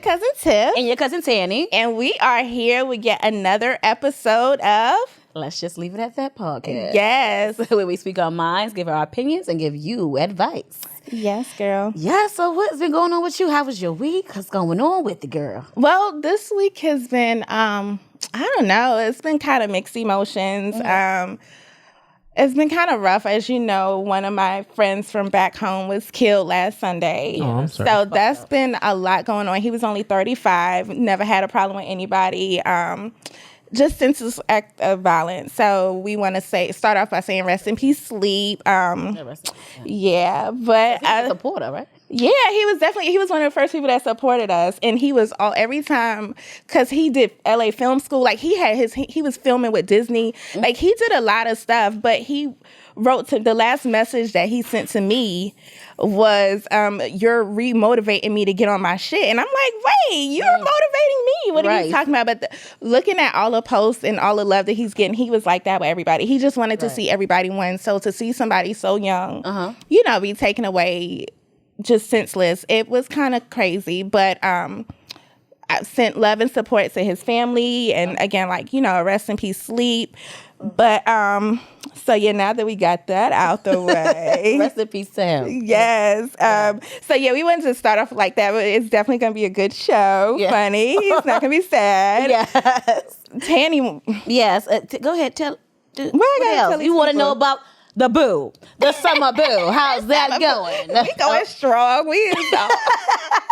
cousin Tiff. And your cousin Tanny. And we are here with yet another episode of Let's Just Leave It at That podcast. Yes. Where we speak our minds, give our opinions, and give you advice. Yes, girl. Yeah, so what's been going on with you? How was your week? What's going on with the girl? Well, this week has been, I don't know, it's been kind of mixed emotions. It's been kind of rough. As you know, one of my friends from back home was killed last Sunday. Oh, I'm sorry. So that's been a lot going on. He was only 35, never had a problem with anybody. Just senseless act of violence. So we want to start off by saying rest in peace, Sleep. Yeah, but He's a supporter, right? Yeah, he was one of the first people that supported us, and he was every time, because he did LA film school, like he was filming with Disney, like he did a lot of stuff, but he wrote to the last message that he sent to me was, you're re-motivating me to get on my shit. And I'm like, wait, you're motivating me. What are you talking about? But looking at all the posts and all the love that he's getting, he was like that with everybody. He just wanted to see everybody win. So to see somebody so young, be taken away just senseless, it was kind of crazy. But I sent love and support to his family. And again, rest in peace, Sleep. But so yeah, now that we got that out the way, rest in peace to him. Yes. So yeah, we wanted to start off like that, but it's definitely gonna be a good show. Yeah. Funny. It's not gonna be sad. Yes. Tanny. Yes. Go ahead. Tell. What else? You want to know about the boo, the summer boo? How's that going? We going strong. We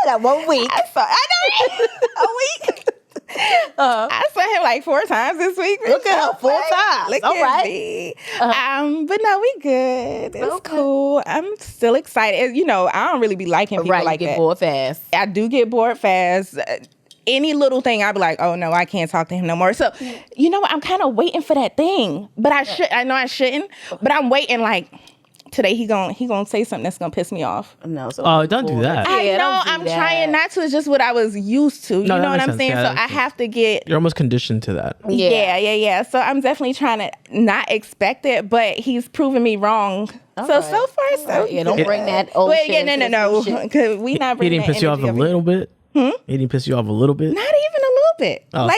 that 1 week. I know. A week. I saw him like 4 times this week. Look at her 4 times. Look all at right. me. But no, we good. It's cool. I'm still excited. I don't really be liking people like that. You get bored fast. I do get bored fast. Any little thing, I'll be like, oh no, I can't talk to him no more. So, I'm kind of waiting for that thing. But I know I shouldn't. But I'm waiting like, today he gonna say something that's gonna piss me off. No, so don't do that. I know I'm trying not to. It's just what I was used to. You know what I'm saying? Yeah, so I have to get. You're almost conditioned to that. Yeah. So I'm definitely trying to not expect it, but he's proving me wrong. So far, so yeah. Don't bring that old shit. Yeah, no. Because we not bringing. He didn't piss you off a little bit. He didn't piss you off a little bit. Not even a little bit. Oh,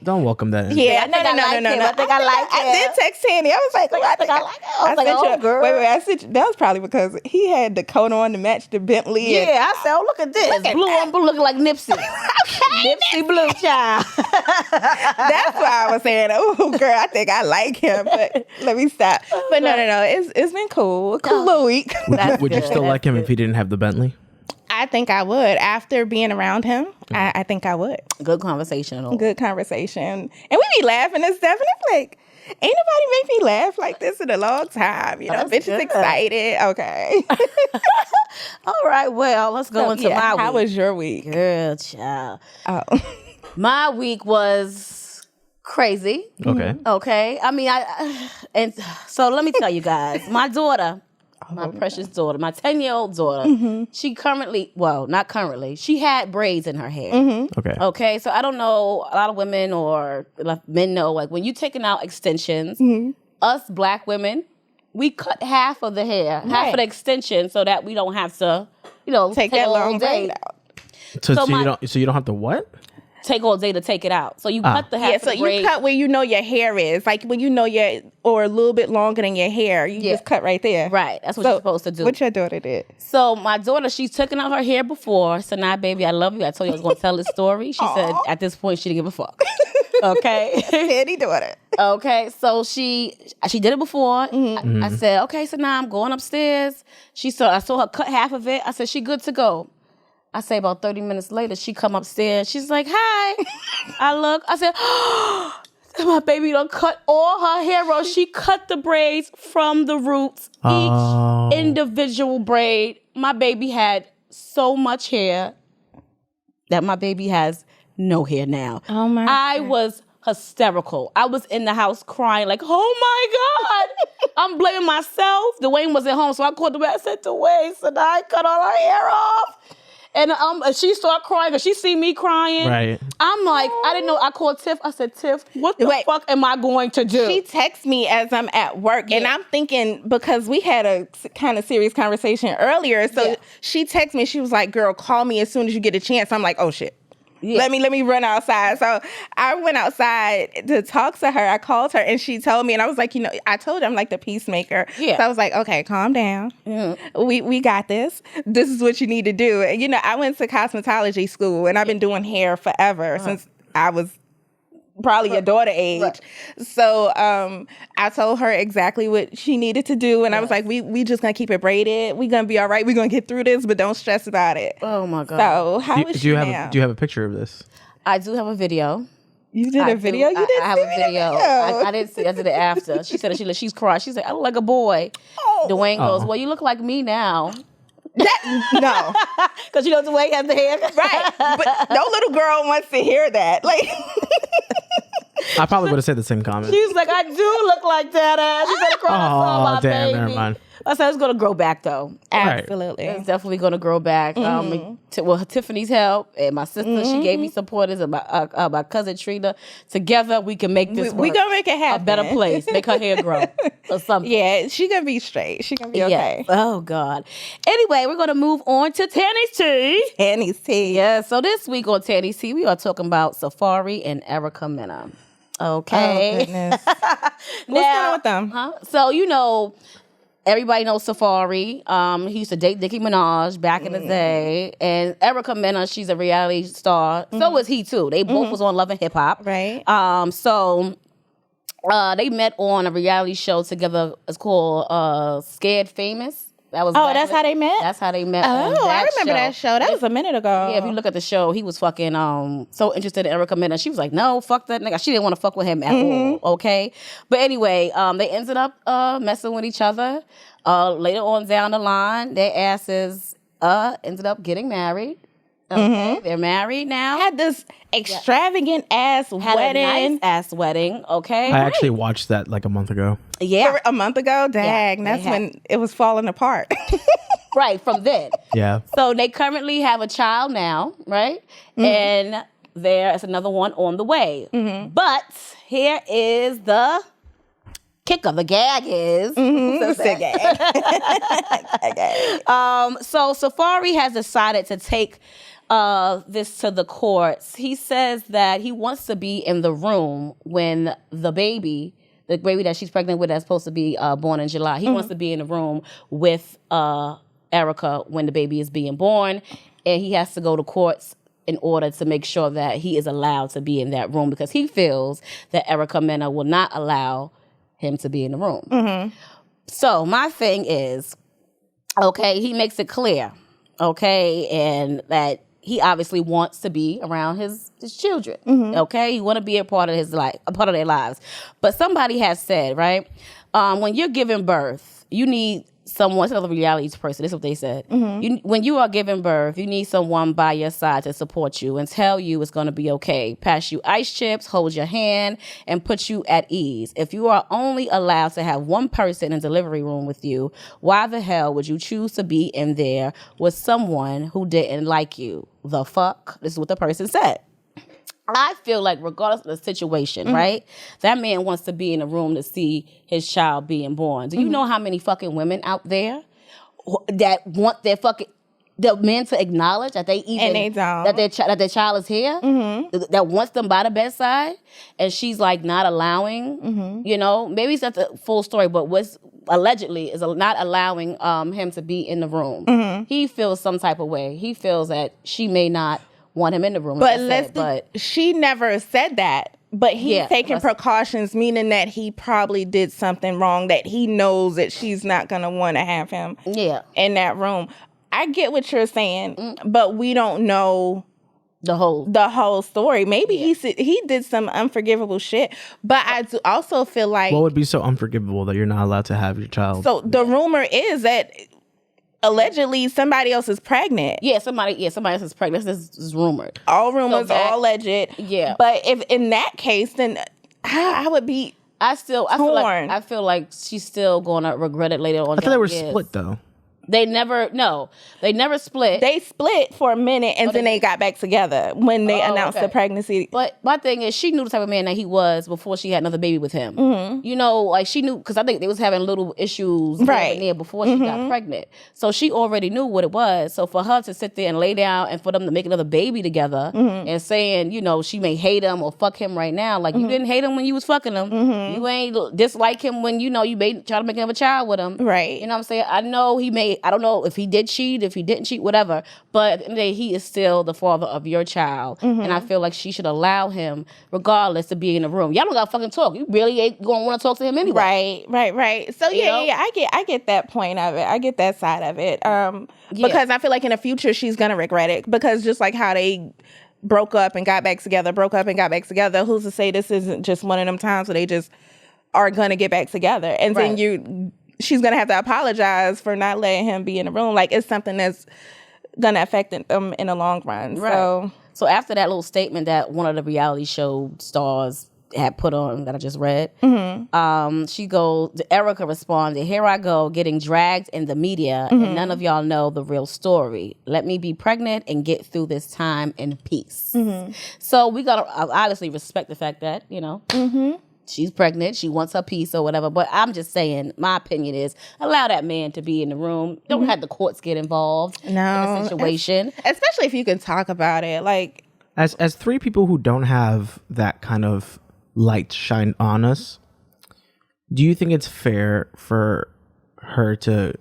don't welcome that in. Yeah, no. I think I like it. I did text Tanny. I was like, I think I like it. I was like, oh, girl. Wait. I sent you. That was probably because he had the coat on to match the Bentley. Yeah, I said, oh, look at this. Blue on blue looking like Nipsey. Nipsey Blue, child. That's why I was saying, oh, girl, I think I like him. But let me stop. But no. It's been cool. A cool little week. Would you still like him if he didn't have the Bentley? I think I would. After being around him, I think I would. Good conversation. Good conversation. And we be laughing and stuff. And I'm like, ain't nobody make me laugh like this in a long time. Bitch is excited. Okay. All right. Well, let's go into my week. How was your week? Girl, child. Oh. My week was crazy. Okay. I mean, and so let me tell you guys, my daughter, my precious daughter, my 10-year-old daughter, she not currently, she had braids in her hair. Okay. So I don't know, a lot of women or men know, like when you're taking out extensions, us black women, we cut half of the hair, half of the extension, so that we don't have to, take that long braid out. So you don't have to what? Take all day to take it out. So you cut the half of the braid. You cut where your hair is. Like when or a little bit longer than your hair. You just cut right there. Right. That's what you're supposed to do. What your daughter did. So my daughter, she's taken out her hair before. So now, baby, I love you. I told you I was going to tell this story. She said at this point, she didn't give a fuck. Okay. Petty daughter. Okay. So she did it before. I said, okay, so now I'm going upstairs. I saw her cut half of it. I said, she good to go. I say about 30 minutes later, she come upstairs. She's like, hi. I look. I said, oh, my baby done cut all her hair off. She cut the braids from the roots. Each individual braid. My baby had so much hair that my baby has no hair now. Oh, my I was hysterical. I was in the house crying like, oh, my God. I'm blaming myself. Dwayne wasn't home, so I called Dwayne. I said, Dwayne, so now I cut all her hair off. And she started crying because she see me crying. Right. I'm like, I didn't know. I called Tiff. I said, Tiff, what the fuck am I going to do? She texts me as I'm at work. And I'm thinking, because we had a kind of serious conversation earlier. So she texts me. She was like, girl, call me as soon as you get a chance. I'm like, oh, shit. Let me run outside. So I went outside to talk to her. I called her and she told me, and I was like, I told her I'm like the peacemaker. Yeah. So I was like, okay, calm down. Mm-hmm. We got this. This is what you need to do. And, I went to cosmetology school and I've been doing hair forever since I was probably your daughter age. Right. So I told her exactly what she needed to do. And I was like, we just going to keep it braided. We're going to be all right. We're going to get through this, but don't stress about it. Oh, my God. So how is she now? Do you have a picture of this? I do have a video. You did a video? I have a video. I didn't see it. I did it after. She said she's crying. She said, I look like a boy. Oh. Dwayne goes, well, you look like me now. No. Because Dwayne has the hair. Right. But no little girl wants to hear that. Like... I probably would have said the same comment. She was like, I do look like that. She said, cry my baby. Never mind. I said, it's going to grow back, though. Absolutely. It's definitely going to grow back. With Tiffany's help and my sister, she gave me supporters, and my cousin Trina. Together, we can make this work. We going to make it happen. A better place. Make her hair grow or something. Yeah, she going to be straight. She going to be okay. Oh, God. Anyway, we're going to move on to Tanny's Tea. Tanny's Tea. Yeah, so this week on Tanny's Tea, we are talking about Safari and Erica Mena. Okay. Oh, goodness. What's going on with them? So, everybody knows Safari. He used to date Nicki Minaj back in the day. And Erica Mena, she's a reality star. So was he, too. They both was on Love and Hip Hop. Right. So they met on a reality show together. It's called Scared Famous. That's how they met? That's how they met. Oh, I remember that show. That was a minute ago. Yeah, if you look at the show, he was fucking so interested in Erica Mena. She was like, no, fuck that nigga. She didn't want to fuck with him at all, okay? But anyway, they ended up messing with each other. Later on down the line, their asses ended up getting married. Okay, they're married now. Had this extravagant ass wedding. Had a nice ass wedding, okay? I actually watched that like a month ago. Yeah. A month ago? Dang, that's when it was falling apart. Right, from then. Yeah. So they currently have a child now, right? And there is another one on the way. But here is the kicker. The gag is... So Safari has decided to take this to the courts. He says that he wants to be in the room when the baby that she's pregnant with that's supposed to be born in July, he wants to be in the room with Erica when the baby is being born, and he has to go to courts in order to make sure that he is allowed to be in that room because he feels that Erica Mena will not allow him to be in the room. So my thing is, okay, he makes it clear, okay, and that he obviously wants to be around his children, okay? He want to be a part of his life, a part of their lives. But somebody has said, right, when you're giving birth, you need someone, it's another reality person, this is what they said. When you are giving birth, you need someone by your side to support you and tell you it's going to be okay. Pass you ice chips, hold your hand, and put you at ease. If you are only allowed to have one person in the delivery room with you, why the hell would you choose to be in there with someone who didn't like you? The fuck? This is what the person said. I feel like regardless of the situation, right? That man wants to be in a room to see his child being born. Do you know how many fucking women out there that want their men to acknowledge that they even and they don't. that their child is here, that wants them by the bedside, and she's like not allowing, maybe it's not the full story, but what's allegedly is not allowing him to be in the room. He feels some type of way. He feels that she may not want him in the room. But she never said that. But he's taking precautions, meaning that he probably did something wrong, that he knows that she's not going to want to have him in that room. I get what you're saying, but we don't know the whole story. Maybe he did some unforgivable shit, but I do also feel like... What would be so unforgivable that you're not allowed to have your child? So the rumor is that allegedly somebody else is pregnant. Somebody else is pregnant. This is rumored. All rumors, all alleged. Yeah. But if in that case, then I would be torn. I feel like she's still gonna regret it later on. I thought they were split though. They never split. They split for a minute and then they got back together when they announced the pregnancy. But my thing is, she knew the type of man that he was before she had another baby with him. Mm-hmm. You know, like she knew, because I think they was having little issues there before she got pregnant. So she already knew what it was. So for her to sit there and lay down and for them to make another baby together and saying, you know, she may hate him or fuck him right now. Like, you didn't hate him when you was fucking him. You ain't dislike him when, you know, you may try to make another child with him. Right. You know what I'm saying? I know I don't know if he did cheat, if he didn't cheat, whatever. But at the end of the day, he is still the father of your child. And I feel like she should allow him, regardless, to be in the room. Y'all don't gotta fucking talk. You really ain't gonna want to talk to him anyway. Right. So I get that point of it. I get that side of it. Because I feel like in the future she's gonna regret it. Because just like how they broke up and got back together, who's to say this isn't just one of them times where they just are gonna get back together? And then she's gonna have to apologize for not letting him be in the room. Like, it's something that's gonna affect them in the long run. Right. So after that little statement that one of the reality show stars had put on that I just read, she goes, Erica responded, "Here I go, getting dragged in the media, and none of y'all know the real story. Let me be pregnant and get through this time in peace." So we gotta obviously respect the fact that, you know, she's pregnant, she wants her piece or whatever. But I'm just saying, my opinion is, allow that man to be in the room. Don't have the courts get involved in the situation. Especially if you can talk about it. Like, as three people who don't have that kind of light shine on us, do you think it's fair for her to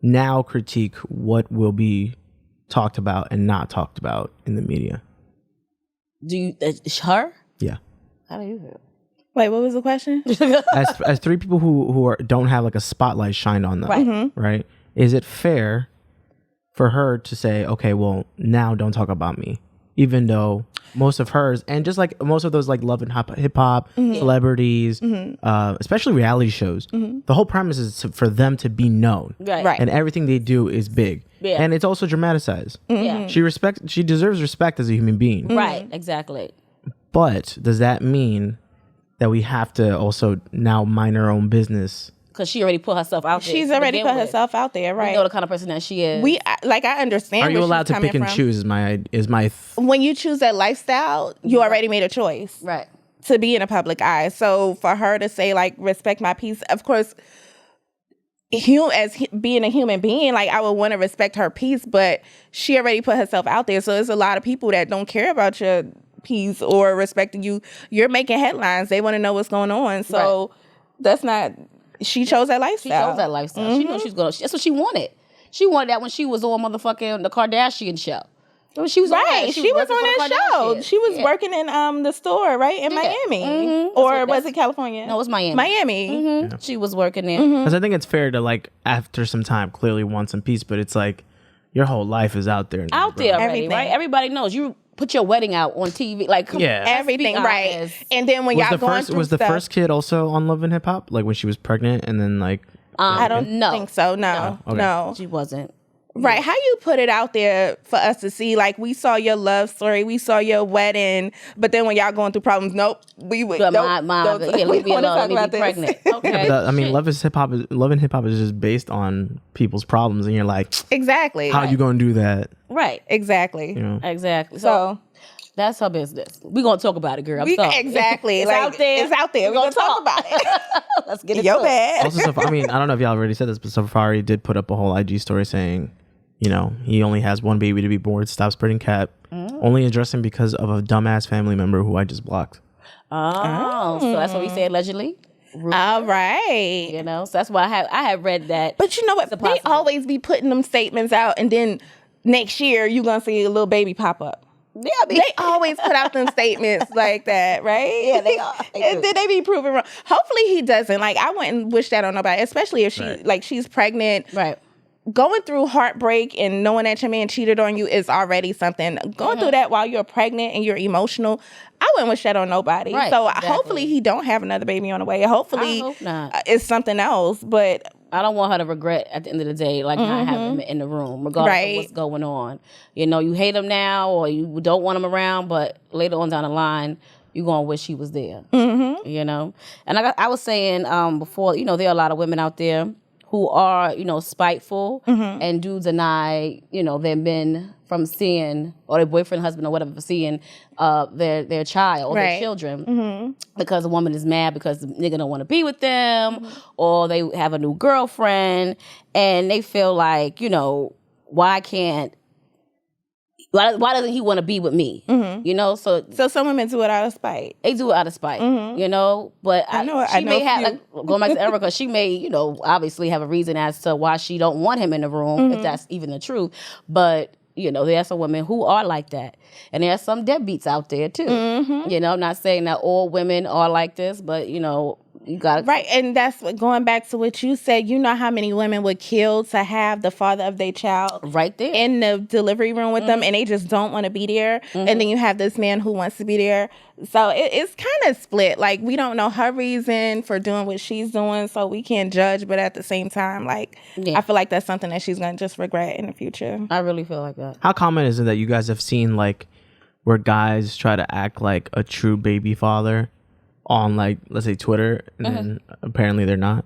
now critique what will be talked about and not talked about in the media? Do you, her? Yeah. How do you feel? wait, what was the question? as three people who don't have like a spotlight shined on them, right? Is it fair for her to say, okay, well, now don't talk about me, even though most of hers, and just like most of those like love and hip hop celebrities, especially reality shows, the whole premise is for them to be known, right? And everything they do is big, and it's also dramatized. Yeah, she deserves respect as a human being, right? Exactly. But does that mean that we have to also now mind our own business? Because she already put herself out there. She's already put herself out there, right? We know the kind of person that she is. I understand. Are you allowed to pick and choose? When you choose that lifestyle, you already made a choice, right, to be in a public eye. So for her to say like, respect my peace, of course, being a human being, like, I would want to respect her peace, but she already put herself out there. So there's a lot of people that don't care about your peace or respecting you. You're making headlines. They want to know what's going on. So that's not. She chose that lifestyle. She knew she was going. That's what she wanted. She wanted that when she was on motherfucking the Kardashian show. When she was on that. She was on that show. She was working in the store, right, in Miami, or was it California? No, it was Miami. Miami. She was working there. Because I think it's fair to, like, after some time, clearly want some peace, but it's like your whole life is out there. Out there already, right? Everybody knows you. Put your wedding out on TV, like, everything, right? And then when y'all going through was the first kid also on Love and Hip Hop, like when she was pregnant, and then like I don't think so. No, she wasn't. Right? How you put it out there for us to see? Like, we saw your love story, we saw your wedding, but then when y'all going through problems, we would. Leave me alone. Let me be pregnant. Okay. I mean, Love and Hip Hop is just based on people's problems, and you're like, exactly. How you gonna do that? Right. Exactly. You know? Exactly. So that's her business. We're going to talk about it, girl. Exactly. It's out there. It's out there. We're going to talk about it. Let's get it. Yo, bad. Also, I mean, I don't know if y'all already said this, but Safari did put up a whole IG story saying, you know, he only has one baby to be born. Stop spreading cat. Only addressing because of a dumbass family member who I just blocked. So that's what we say allegedly. All right. You know, so that's why I had read that. But you know what? They always be putting them statements out, and then next year you're going to see a little baby pop up. Yeah, they always put out them statements like that, right? Yeah, they are. And then they be proven wrong. Hopefully he doesn't. Like, I wouldn't wish that on nobody, especially if she's pregnant. Right. Going through heartbreak and knowing that your man cheated on you is already something. Going through that while you're pregnant and you're emotional, I wouldn't wish that on nobody. Right, so exactly. Hopefully he don't have another baby on the way. Hopefully I hope not. It's something else. But I don't want her to regret at the end of the day, like, not having him in the room, regardless of what's going on. You know, you hate him now or you don't want him around, but later on down the line, you're going to wish he was there. You know? And I was saying before, you know, there are a lot of women out there who are, spiteful and do deny, their men from seeing, or their boyfriend, husband, or whatever, for seeing their child or their children because a woman is mad because the nigga don't want to be with them or they have a new girlfriend and they feel like, why doesn't he want to be with me? So some women do it out of spite. They do it out of spite, But she may have, going back to Erica, she may, obviously have a reason as to why she don't want him in the room, if that's even the truth. But there are some women who are like that, and there are some deadbeats out there too. I'm not saying that all women are like this, but you got right, and that's going back to what you said. You know how many women would kill to have the father of their child right there in the delivery room with them, and they just don't want to be there. And then you have this man who wants to be there. So it's kind of split. Like, we don't know her reason for doing what she's doing, so we can't judge. But at the same time, I feel like that's something that she's gonna just regret in the future. I really feel like that. How common is it that you guys have seen where guys try to act like a true baby father on let's say Twitter, and then apparently they're not?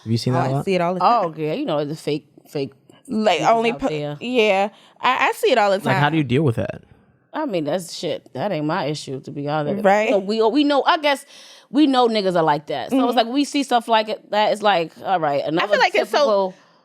Have you seen that a lot? I see it all the time. Oh yeah, the fake only yeah. I see it all the time. How do you deal with that? I mean, that's shit. That ain't my issue, to be honest. Right. So we know. I guess we know niggas are like that. So it's like we see stuff like that. It's like, all right. I feel like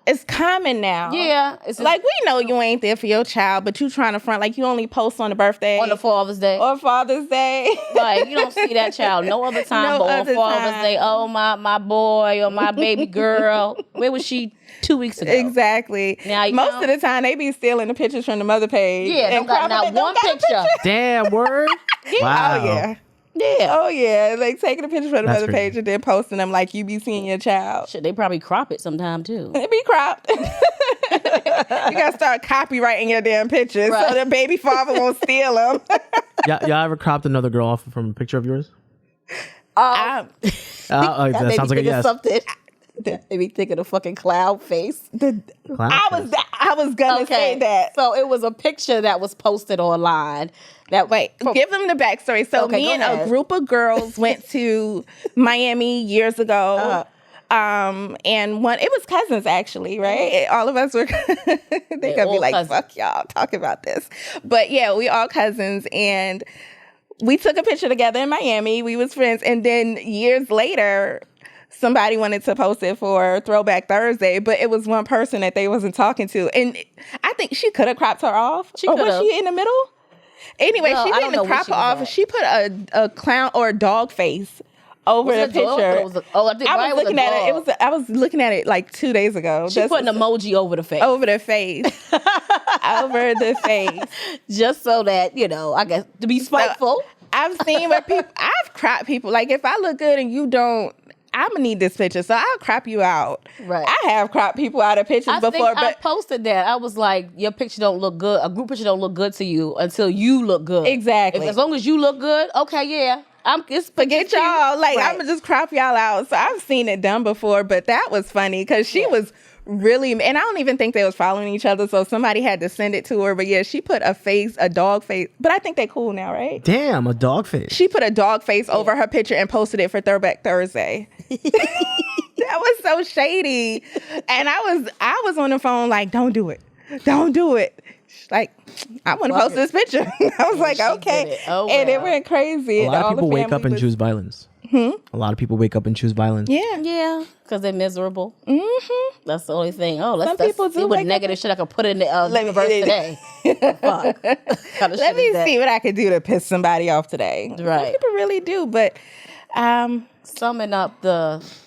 it's common now. Yeah. It's we know you ain't there for your child, but you trying to front like you only post on the birthday. On the Father's Day. Or Father's Day. Like, you don't see that child no other time but on Father's Day. Oh, my boy or my baby girl. Where was she 2 weeks ago? Exactly. Now, most of the time, they be stealing the pictures from the mother page. Yeah, don't got not one picture. Damn, word? Wow. Oh, yeah. Yeah. Oh, yeah. Like, taking a picture from the mother page and then posting them like you be seeing your child. Shit, they probably crop it sometime, too. It be cropped. You got to start copywriting your damn pictures so the baby father won't steal them. Y'all ever cropped another girl off from a picture of yours? That sounds like a yes. Something. They be thinking of fucking cloud face. I was gonna say that. So it was a picture that was posted online. Give them the backstory. So me and a group of girls went to Miami years ago. And it was cousins actually, right? All of us were. They gonna be like, cousins. Fuck y'all talking about this. But yeah, we all cousins, and we took a picture together in Miami. We was friends, and then years later, somebody wanted to post it for Throwback Thursday, but it was one person that they wasn't talking to. And I think she could have cropped her off. Or was she in the middle? Anyway, she didn't crop her off. She put a clown or a dog face over the picture. I was looking at it like 2 days ago. She put an emoji over the face. Over the face. Over the face. Just so that, I guess, to be spiteful. I've seen where I've cropped people. Like, if I look good and you don't, I'm gonna need this picture, so I'll crop you out. Right. I have cropped people out of pictures before, but I posted that. I was like, your picture don't look good. A group picture don't look good to you until you look good. Exactly. As long as you look good, okay, yeah. Forget y'all. Like, I'm gonna just crop y'all out. So I've seen it done before, but that was funny because she was really, and I don't even think they was following each other, so somebody had to send it to her. But yeah, she put a dog face. But I think they cool now, right? Damn, a dog face. She put a dog face over her picture and posted it for Throwback Thursday. That was so shady. And I was on the phone like, don't do it. Like, I want to post this picture. I was like, okay. And it went crazy. A lot of people wake up and choose violence. A lot of people wake up and choose violence. Yeah. Because they're miserable. Mm-hmm. That's the only thing. Some people do. See what negative shit I could put in the universe today. Fuck. Let me see what I could do to piss somebody off today. Right. Some people really do, but summing up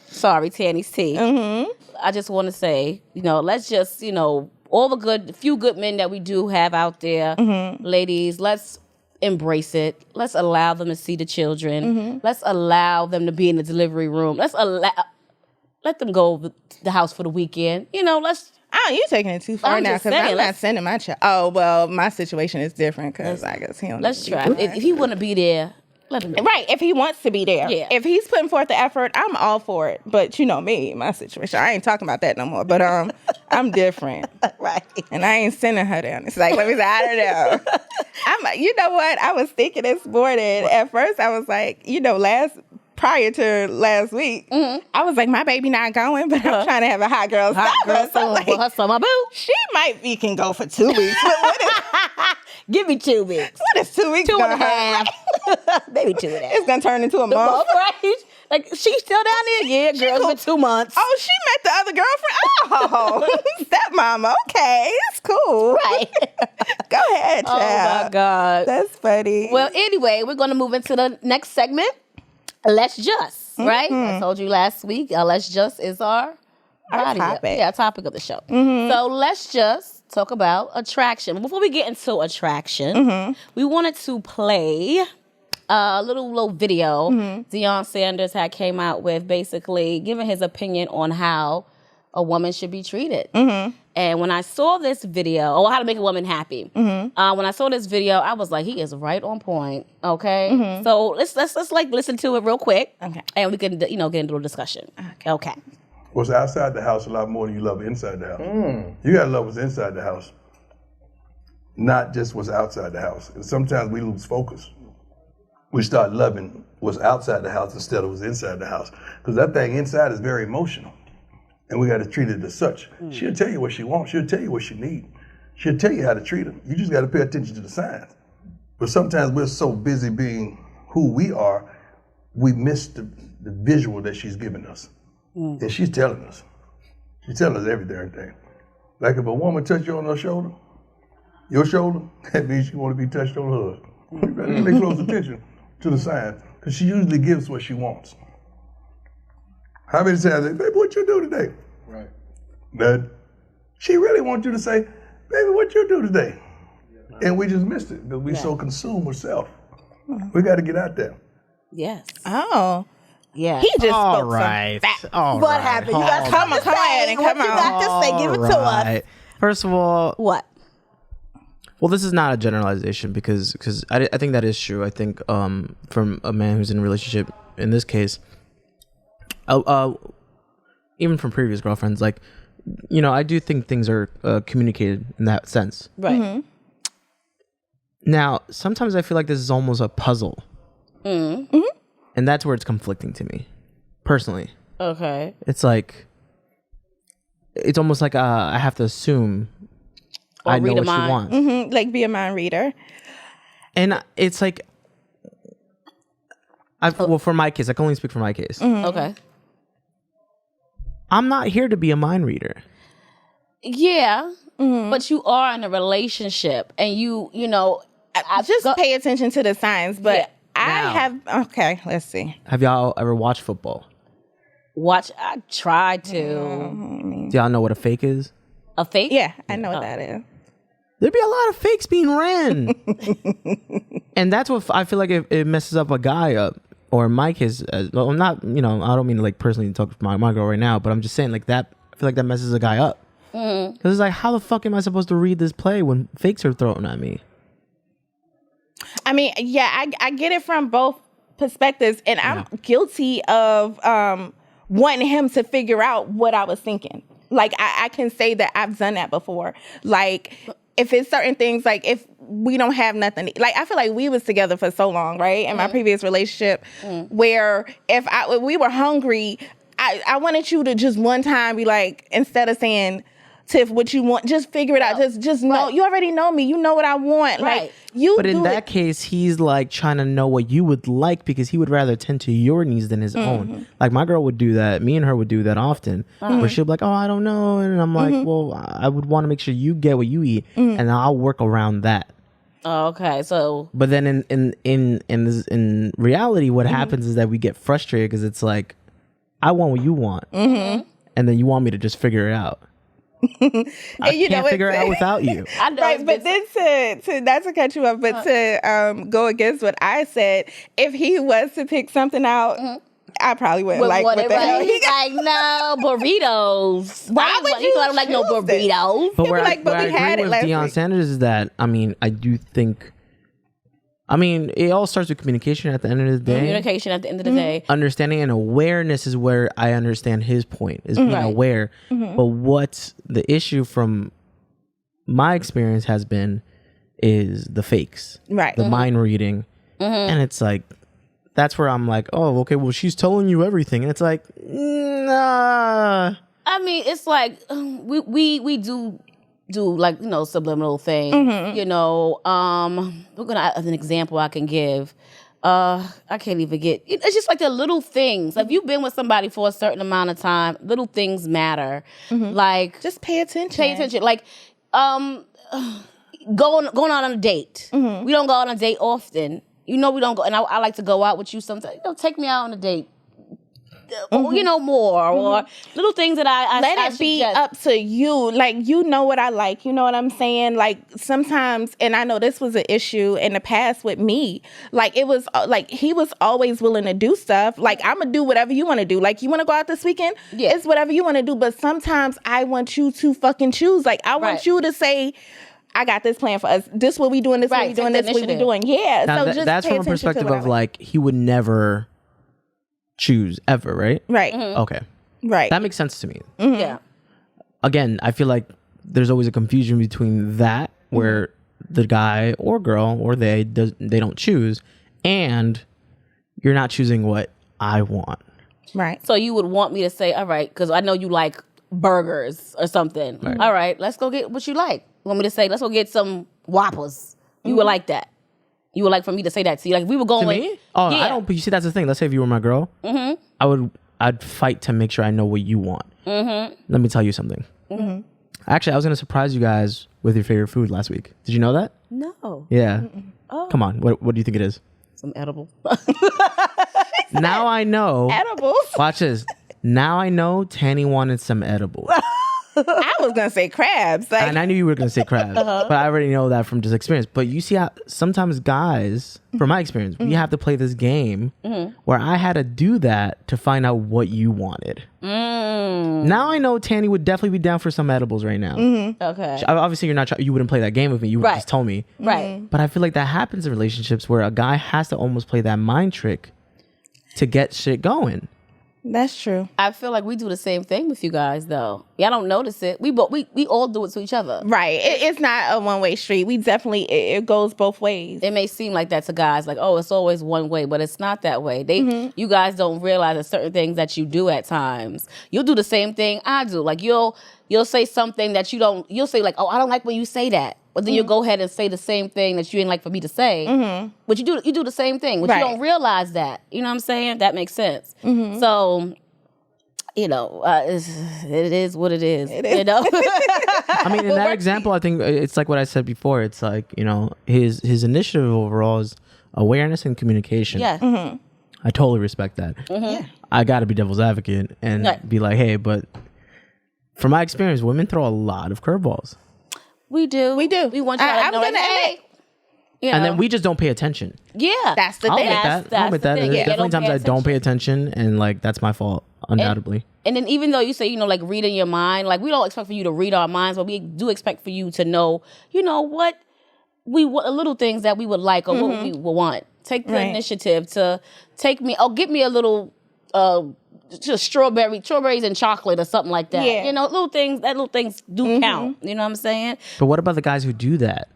sorry, Tanny's tea. I just want to say, let's just, all the few good men that we do have out there, ladies, let's embrace it. Let's allow them to see the children. Let's allow them to be in the delivery room. Let them go to the house for the weekend. You're taking it too far now because I'm not sending my child. Oh, well, my situation is different because I guess he don't. Let's try. If he want to be there, let him go. Right, if he wants to be there. Yeah. If he's putting forth the effort, I'm all for it. But you know me, my situation, I ain't talking about that no more. But I'm different. Right. And I ain't sending her down. It's like, let me say, I don't know. You know what? I was thinking this morning. At first, I was like, prior to last week, I was like, my baby not going, but I'm trying to have a hot girl summer. So like, her summer boo. she might be can go for 2 weeks. But what is, Give me 2 weeks. what is 2 weeks? 2.5. Maybe 2.5. It's gonna turn into a month. Right? Like, she's still down there? Yeah, girl, it's been 2 months. Oh, she met the other girlfriend. Oh, stepmama. Okay, it's cool. Right. Go ahead, child. Oh, my God. That's funny. Well, anyway, we're going to move into the next segment. Let's Just, right? I told you last week, Let's Just is our topic. Yeah, topic of the show. So let's just talk about attraction. Before we get into attraction, we wanted to play a little video Deion Sanders had came out with, basically giving his opinion on how a woman should be treated. And when I saw this video, how to make a woman happy. When I saw this video, I was like, he is right on point. Okay, so let's like listen to it real quick, and we can get into a discussion. Okay. What's outside the house a lot more than you love inside the house. You gotta love what's inside the house, not just what's outside the house. And sometimes we lose focus. We start loving what's outside the house instead of what's inside the house, because that thing inside is very emotional. And we got to treat it as such. She'll tell you what she wants. She'll tell you what she needs. She'll tell you how to treat her. You just got to pay attention to the signs. But sometimes we're so busy being who we are, we miss the visual that she's giving us. And she's telling us. She's telling us every darn thing. Like if a woman touch you on her shoulder, your shoulder, that means she want to be touched on hers. You better pay close attention to the signs, because she usually gives what she wants. How many times they, baby, what you do today? Right. That she really wants you to say, baby, what you do today? And we just missed it because we so consumed with self. We got to get out there. Yes. Oh. Yeah. He just All spoke right. some facts. All What right. happened? You got Come on, ahead and come what you on. got to say? Give it to us. Right. First of all, What? well, this is not a generalization because I think that is true. I think from a man who's in a relationship, in this case, even from previous girlfriends, like, I do think things are communicated in that sense. Right. Now, sometimes I feel like this is almost a puzzle. And that's where it's conflicting to me, personally. Okay. It's like, it's almost like I have to assume Or I know read a what she mind. wants. Like be a mind reader. And it's like, well, for my case, I can only speak for my case. Okay. I'm not here to be a mind reader. Yeah. But you are in a relationship, and you Just pay attention to the signs. But Yeah. okay, let's see. Have y'all ever watched football? watch. I tried to. Do y'all know what a fake is? A fake? Yeah, I know what that is. There'd be a lot of fakes being ran. And that's what I feel like it messes up a guy up. Or in my case, well, I'm not, I don't mean to like personally talk to my girl right now, but I'm just saying like that, I feel like that messes a guy up. Because it's like, how the fuck am I supposed to read this play when fakes are thrown at me? I mean, yeah, I get it from both perspectives, and I'm guilty of wanting him to figure out what I was thinking. Like, I can say that I've done that before. Like, if it's certain things, like if we don't have nothing, like I feel like we was together for so long, right? In my previous relationship, where if we were hungry, I wanted you to just one time be like, instead of saying, Tiff, what you want, just figure it out. Just know, you already know me. You know what I want. Right. Like you. But in that case, he's like trying to know what you would like because he would rather tend to your needs than his own. Like my girl would do that. Me and her would do that often. Where she'll be like, oh, I don't know. And I'm like, well, I would want to make sure you get what you eat and I'll work around that. Oh, okay, so. But then in reality, what happens is that we get frustrated because it's like, I want what you want. And then you want me to just figure it out. I can't figure it out without you. I know, right, but then to not to cut you off, but to go against what I said, if he was to pick something out, I probably wouldn't like what the hell he He's like, no, burritos. Why would you? I don't like no burritos. But where like, but I we had agree it with last Deion week. Sanders is that, I do think, it all starts with communication at the end of the day. Communication at the end of the day. Understanding and awareness is where I understand his point, is being aware. But what the issue from my experience has been is the fakes. Right. The mind reading. And it's like, that's where I'm like, oh, okay, well, she's telling you everything. And it's like, nah. I mean, it's like we do like, you know, subliminal thing. You know, we're gonna as an example I can give. I can't even get. It's just like the little things. Like, if you've been with somebody for a certain amount of time, little things matter. Like, Just pay attention. pay attention. Like, going out on a date. We don't go out on a date often. You know, we don't go. And I like to go out with you sometimes. You know, take me out on a date. You know, more or little things that I Let it be up to you. Like, you know what I like. You know what I'm saying? Like, sometimes, and I know this was an issue in the past with me. Like, it was like he was always willing to do stuff. Like, I'm gonna do whatever you want to do. Like, you want to go out this weekend? Yeah. It's whatever you want to do. But sometimes I want you to fucking choose. Like, I want you to say, I got this plan for us. This what we doing. This what we doing. This what we doing. Yeah. Now, So just that's pay from a attention to perspective what I of like. like he would never choose ever, right? Right. Okay. Right. That makes sense to me. Yeah. Again, I feel like there's always a confusion between that where the guy or girl or they don't choose, and you're not choosing what I want. Right. So you would want me to say, all right, because I know you like burgers or something. Right. All right, let's go get what you like. You want me to say, let's go get some Whoppers. You would like that. You would like for me to say that to you. Like, if we were going. To me? Oh, yeah. I don't. But you see, that's the thing. Let's say if you were my girl, I'd fight to make sure I know what you want. Let me tell you something. Actually, I was gonna surprise you guys with your favorite food last week. Did you know that? No. Yeah. Come on. What do you think it is? Some edible. Now I know. Edibles. Watch this. Now I know Tanny wanted some edibles. I was gonna say crabs. Like, And I knew you were going to say crabs, but I already know that from just experience. But you see how sometimes guys, from my experience, we have to play this game where I had to do that to find out what you wanted. Now I know Tanny would definitely be down for some edibles right now. Okay. Obviously, you wouldn't play that game with me. You would just tell me. Right. But I feel like that happens in relationships where a guy has to almost play that mind trick to get shit going. that's true. I feel like we do the same thing with you guys, though. Y'all don't notice it. We all do it to each other. Right. It's not a one-way street. We definitely, it goes both ways. It may seem like that to guys, like, oh, it's always one way, but it's not that way. You guys don't realize that certain things that you do at times. You'll do the same thing I do. Like, you'll say something that you'll say like, oh, I don't like when you say that. But then you'll go ahead and say the same thing that you ain't like for me to say. But you do the same thing. But you don't realize that. You know what I'm saying? That makes sense. So, you know, it is what it is. You know? I mean, in that example, I think it's like what I said before. It's like, you know, his initiative overall is awareness and communication. Yeah. I totally respect that. I got to be devil's advocate and be like, hey, but from my experience, women throw a lot of curveballs. We do. We want you to I'm know, like, gonna hey. You And know? then we just don't pay attention. Yeah. That's the I'll thing. admit that. I'll admit that. the thing. There's Yeah, definitely they times I don't pay attention, and like that's my fault, undoubtedly. And then even though you say, you know, like reading your mind, like we don't expect for you to read our minds, but we do expect for you to know, you know, what little things that we would like or what we would want. Take the initiative to take me, or get me a little just strawberries and chocolate or something like that. Yeah. You know, little things do count. You know what I'm saying? But what about the guys who do that,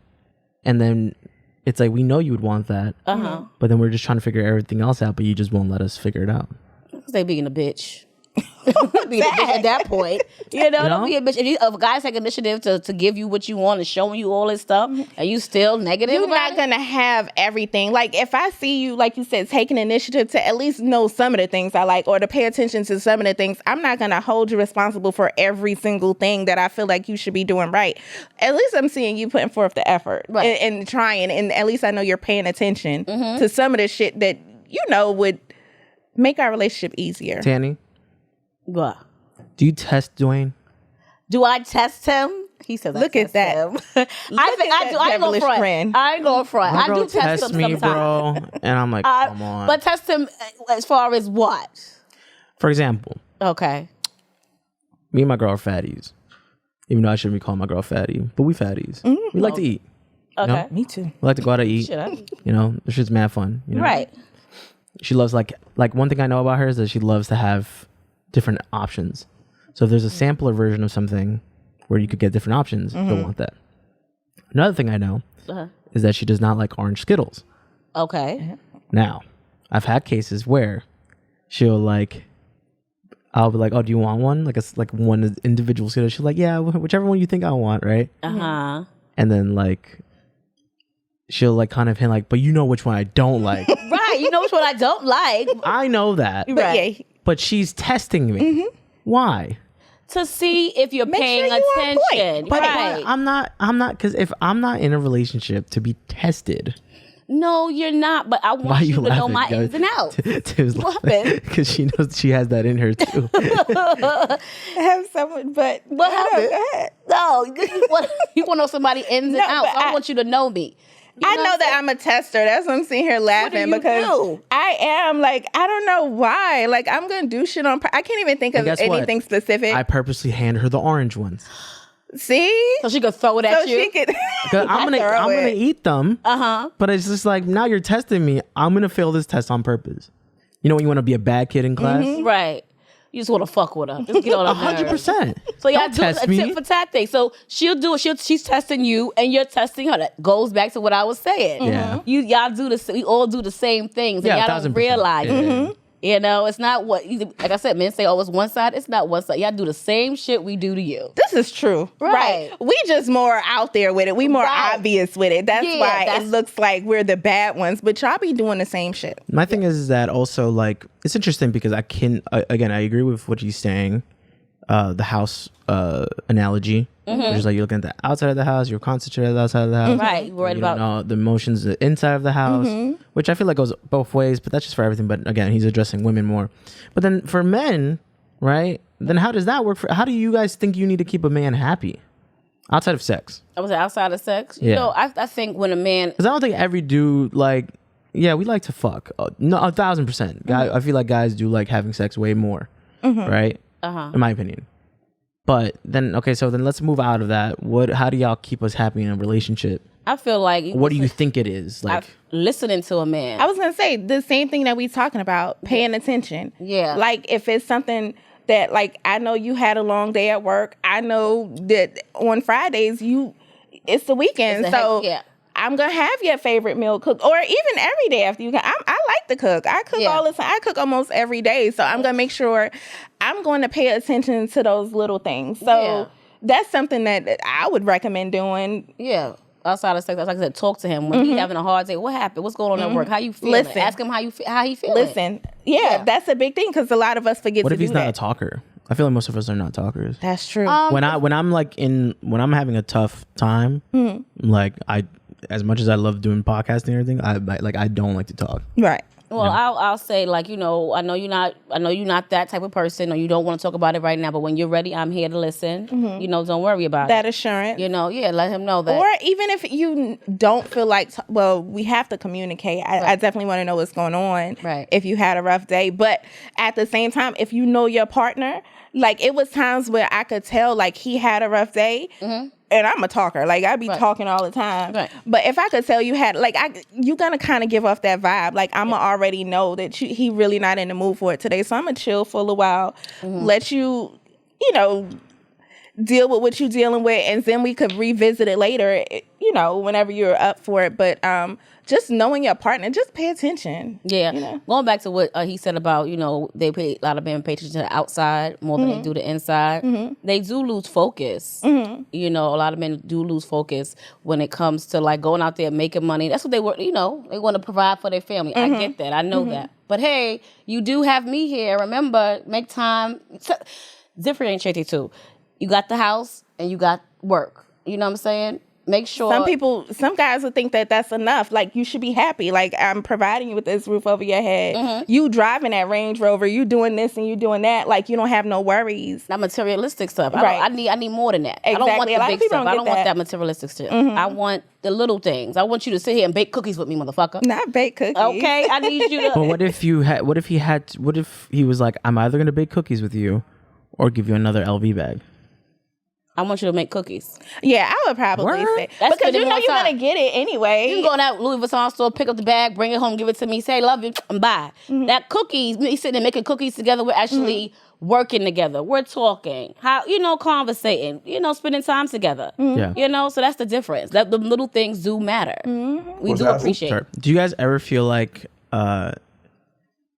and then it's like we know you would want that, but then we're just trying to figure everything else out, but you just won't let us figure it out. Because they being a bitch. Being a bitch at that point. You know, don't be a bitch. If a guy's take initiative to give you what you want and showing you all this stuff, and you still negative You're about not going to have everything. Like, if I see you, like you said, taking initiative to at least know some of the things I like or to pay attention to some of the things, I'm not going to hold you responsible for every single thing that I feel like you should be doing right. At least I'm seeing you putting forth the effort and trying, and at least I know you're paying attention to some of the shit that, you know, would make our relationship easier. Tanny, What? do you test Dwayne? Do I test him? He says, Look at that. I think I do. I ain't going front. Friend. I ain't going front. My I girl do test him me, sometimes. bro, and I'm like, come on. But test him as far as what? For example, Okay. me and my girl are fatties. Even though I shouldn't be calling my girl fatty, but we fatties. We like to eat. Okay. know? Me too. We like to go out to eat. Shit, I- You know, this shit's mad fun. You know? Right. She loves like one thing I know about her is that she loves to have different options. So if there's a sampler version of something where you could get different options, she'll want that. Another thing I know is that she does not like orange Skittles. Okay. Now, I've had cases where she'll like, I'll be like, oh, do you want one? Like like one individual scooter. She's like, yeah, whichever one you think I want, right? Uh-huh. And then like, she'll like kind of hint like, but you know which one I don't like. Right, you know which one I don't like. I know that. Right. But she's testing me. Mm-hmm. Why? To see if you're paying sure you're on attention. But Right. I'm not, because if I'm not in a relationship to be tested. No, you're not. But I Why want you you to know laughing? my ins and outs. Tiff's What laughing happened? because she knows she has that in her too. Have someone, but What happened? Go ahead. No, you want to know somebody ins and No, outs. but I want you to know me. You I know know what that I'm a tester. That's why I'm sitting here laughing you because do? I am like, I don't know why. Like, I'm going to do shit on I can't even think of guess what? anything specific. I purposely hand her the orange ones. See? So she could throw it at So you. she could. 'Cause I'm gonna eat them. Uh-huh. But it's just like, now you're testing me. I'm gonna fail this test on purpose. You know when you want to be a bad kid in class? Right. You just want to fuck with her. Just get on her nerves. 100%. So y'all Don't do test a me. tit for tat thing. So she'll do it. She's testing you, and you're testing her. That goes back to what I was saying. Yeah. Y'all do the. We all do the same things, and Yeah, y'all don't 1000%. realize Yeah. it. You know, it's not what. Like I said, men say, "Oh, it's one side." It's not one side. Y'all do the same shit we do to you. This is true. Right. We just more out there with it. We more Right. obvious with it. That's Yeah, why that's- it looks like we're the bad ones. But y'all be doing the same shit. My thing is that also like, it's interesting because again, I agree with what you're saying. The house analogy. Which is like you're looking at the outside of the house, you're concentrated on the outside of the house. Right. You're worried You don't about. know the emotions inside of the house, which I feel like goes both ways, but that's just for everything. But again, he's addressing women more. But then for men, right? Then how does that work? How do you guys think you need to keep a man happy outside of sex? I was outside of sex. Yeah. You know, I think when a man. Because I don't think every dude like, yeah, we like to fuck. No, 1000%. Guy, I feel like guys do like having sex way more, right? In my opinion. But then, okay, so then let's move out of that. How do y'all keep us happy in a relationship? I feel like. What do you think it is? Like, listening to a man. I was going to say the same thing that we talking about, paying attention. Yeah. Like if it's something that like, I know you had a long day at work. I know that on Fridays it's the weekend. It's a So yeah. I'm going to have your favorite meal cooked, or even every day after you I like to cook. I cook Yeah. all the time. I cook almost every day. So I'm going to make sure I'm going to pay attention to those little things. So Yeah. that's something that I would recommend doing. Yeah. Outside of sex, like I said, talk to him when he's having a hard day. What happened? What's going on at work? How you feeling? Listen. Ask him how he feeling. Listen, yeah, that's a big thing because a lot of us forget what to if do he's not a that. talker? I feel like most of us are not talkers. That's true. When I'm having a tough time, like as much as I love doing podcasting and everything, I don't like to talk. Right. Well, I'll say, like, you know, I know you're not that type of person, or you don't want to talk about it right now. But when you're ready, I'm here to listen. You know, don't worry about That it. assurance. You know, yeah, let him know that. Or even if you don't feel like, we have to communicate. I definitely want to know what's going on. Right. If you had a rough day. But at the same time, if you know your partner, like it was times where I could tell like he had a rough day. And I'm a talker. Like, I be talking all the time. Right. But if I could tell you had, like, you gonna kind of give off that vibe. Like, I'm going to already know that he really not in the mood for it today. So I'm going to chill for a little while. Let you, deal with what you're dealing with. And then we could revisit it later, whenever you're up for it. But just knowing your partner, just pay attention. Yeah. Going back to what he said about, a lot of men pay attention to the outside more than they do the inside. They do lose focus. A lot of men do lose focus when it comes to like going out there making money. That's what they were, they want to provide for their family. I get that. I know that. But hey, you do have me here. Remember, make time. Differentiate the two. You got the house and you got work. You know what I'm saying? Make sure. Some guys would think that that's enough. Like, you should be happy. Like, I'm providing you with this roof over your head. You driving that Range Rover. You doing this and you doing that. Like, you don't have no worries. Not materialistic stuff. Right. I need more than that. Exactly. I don't want A lot the of big people stuff. don't I get don't want that. that materialistic shit. I want the little things. I want you to sit here and bake cookies with me, motherfucker. Not bake cookies. Okay? I need you to. But what if he was like, I'm either going to bake cookies with you or give you another LV bag? I want you to make cookies. Yeah, I would probably Word? say. That's because you spending know more you're time. going to get it anyway. You can go in that Louis Vuitton store, pick up the bag, bring it home, give it to me, say, love you, and bye. That cookies, me sitting there making cookies together, we're actually working together. We're talking. How, conversating, spending time together. Yeah. So that's the difference. That the little things do matter. We Was do that- appreciate Sorry. Do you guys ever feel like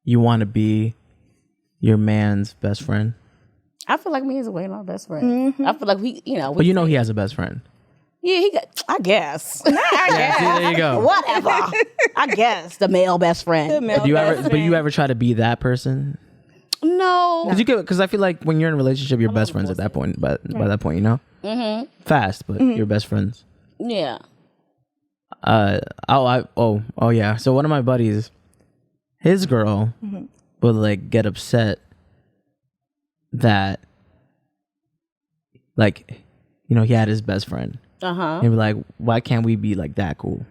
you want to be your man's best friend? I feel like me and Wayne are best friends. I feel like we, But you know he has a best friend. Yeah, he got. I guess. I guess. See, there you go. Whatever. I guess the male best friend. But you ever try to be that person? No. Because I feel like when you're in a relationship, you're best friends at that point. But by that point, you know, fast, but you're best friends. Yeah. Oh yeah. So one of my buddies, his girl would like get upset that, like, you know, he had his best friend. And be like, why can't we be like that cool?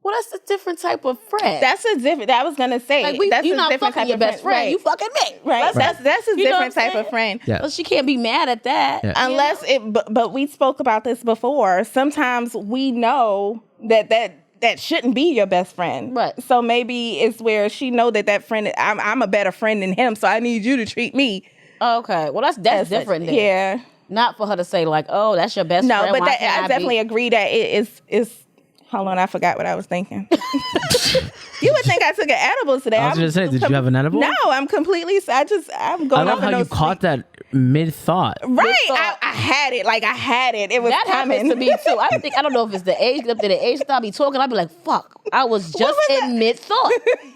Well, that's a different type of friend. That's a different. I was gonna say. Like that's you're a not different fucking type your of best friend. Right. You fucking me. Right. That's a You know different what I'm type of friend. Yeah. Well, she can't be mad at that. Yeah. Unless but we spoke about this before. Sometimes we know that shouldn't be your best friend. Right. So maybe it's where she know that friend. I'm a better friend than him. So I need you to treat me. Okay. Well, that's different. Then. Yeah. Not for her to say like, oh, that's your best friend. No, but Why I can't definitely agree that it is. Hold on, I forgot what I was thinking. You would think I took an edible today. I was just saying, did you have an edible? No, I'm completely. I'm going. I love off how you caught that mid thought. Right, I had it. Like I had it. It was that coming happens to me too. I don't know if it's the age. Up to the age that I be talking, I'd be like, "Fuck!" I was just in mid thought.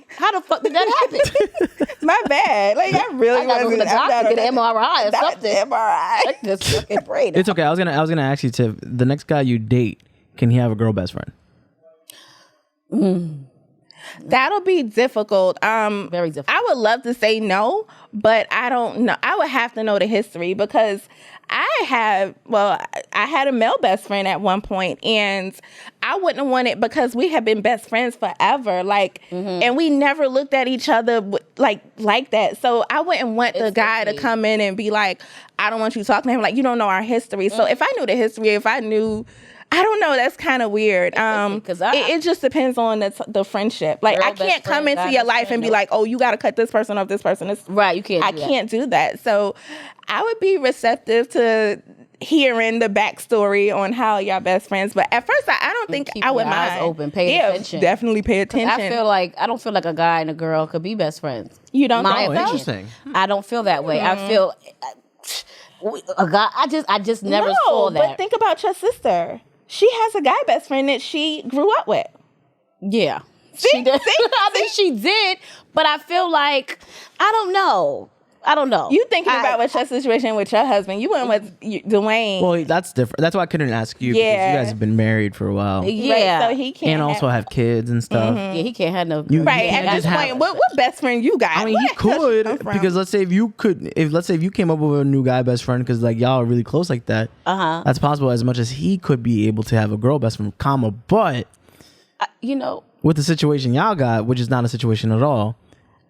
How the fuck did that happen? My bad. Like I really I gotta go to the doctor, get an MRI or something. MRI. Check this fucking brain. It's okay. I was gonna ask you, Tiff. The next guy you date, can he have a girl best friend? That'll be difficult. Very difficult. I would love to say no, but I don't know. I would have to know the history because I had a male best friend at one point, and I wouldn't have wanted because we had been best friends forever, like, and we never looked at each other like that. So I wouldn't want the guy to come in and be like, I don't want you talking to him. Like, you don't know our history. So if I knew the history, if I knew. I don't know. That's kind of weird. Because it just depends on the friendship. Like I can't come into your life and be like, "Oh, you got to cut this person off. This person is right." You can't. I can't do that. So I would be receptive to hearing the backstory on how y'all best friends. But at first, I don't think I would your eyes mind. open, pay attention. Definitely pay attention. I don't feel like a guy and a girl could be best friends. You don't. My think so? Interesting. I don't feel that way. I feel a guy. I just never saw that. But think about your sister. She has a guy best friend that she grew up with. Yeah. See? She did. I think she did, but I feel like I don't know. You thinking about what your situation with your husband. You went with Dwayne. Well, that's different. That's why I couldn't ask you because you guys have been married for a while. Yeah. Right, so he can't And also have kids and stuff. Yeah, he can't have no. Right, at this point, what best friend you got? I mean, he could because let's say if you came up with a new guy best friend because like y'all are really close like that. That's possible. As much as he could be able to have a girl best friend, but with the situation y'all got, which is not a situation at all.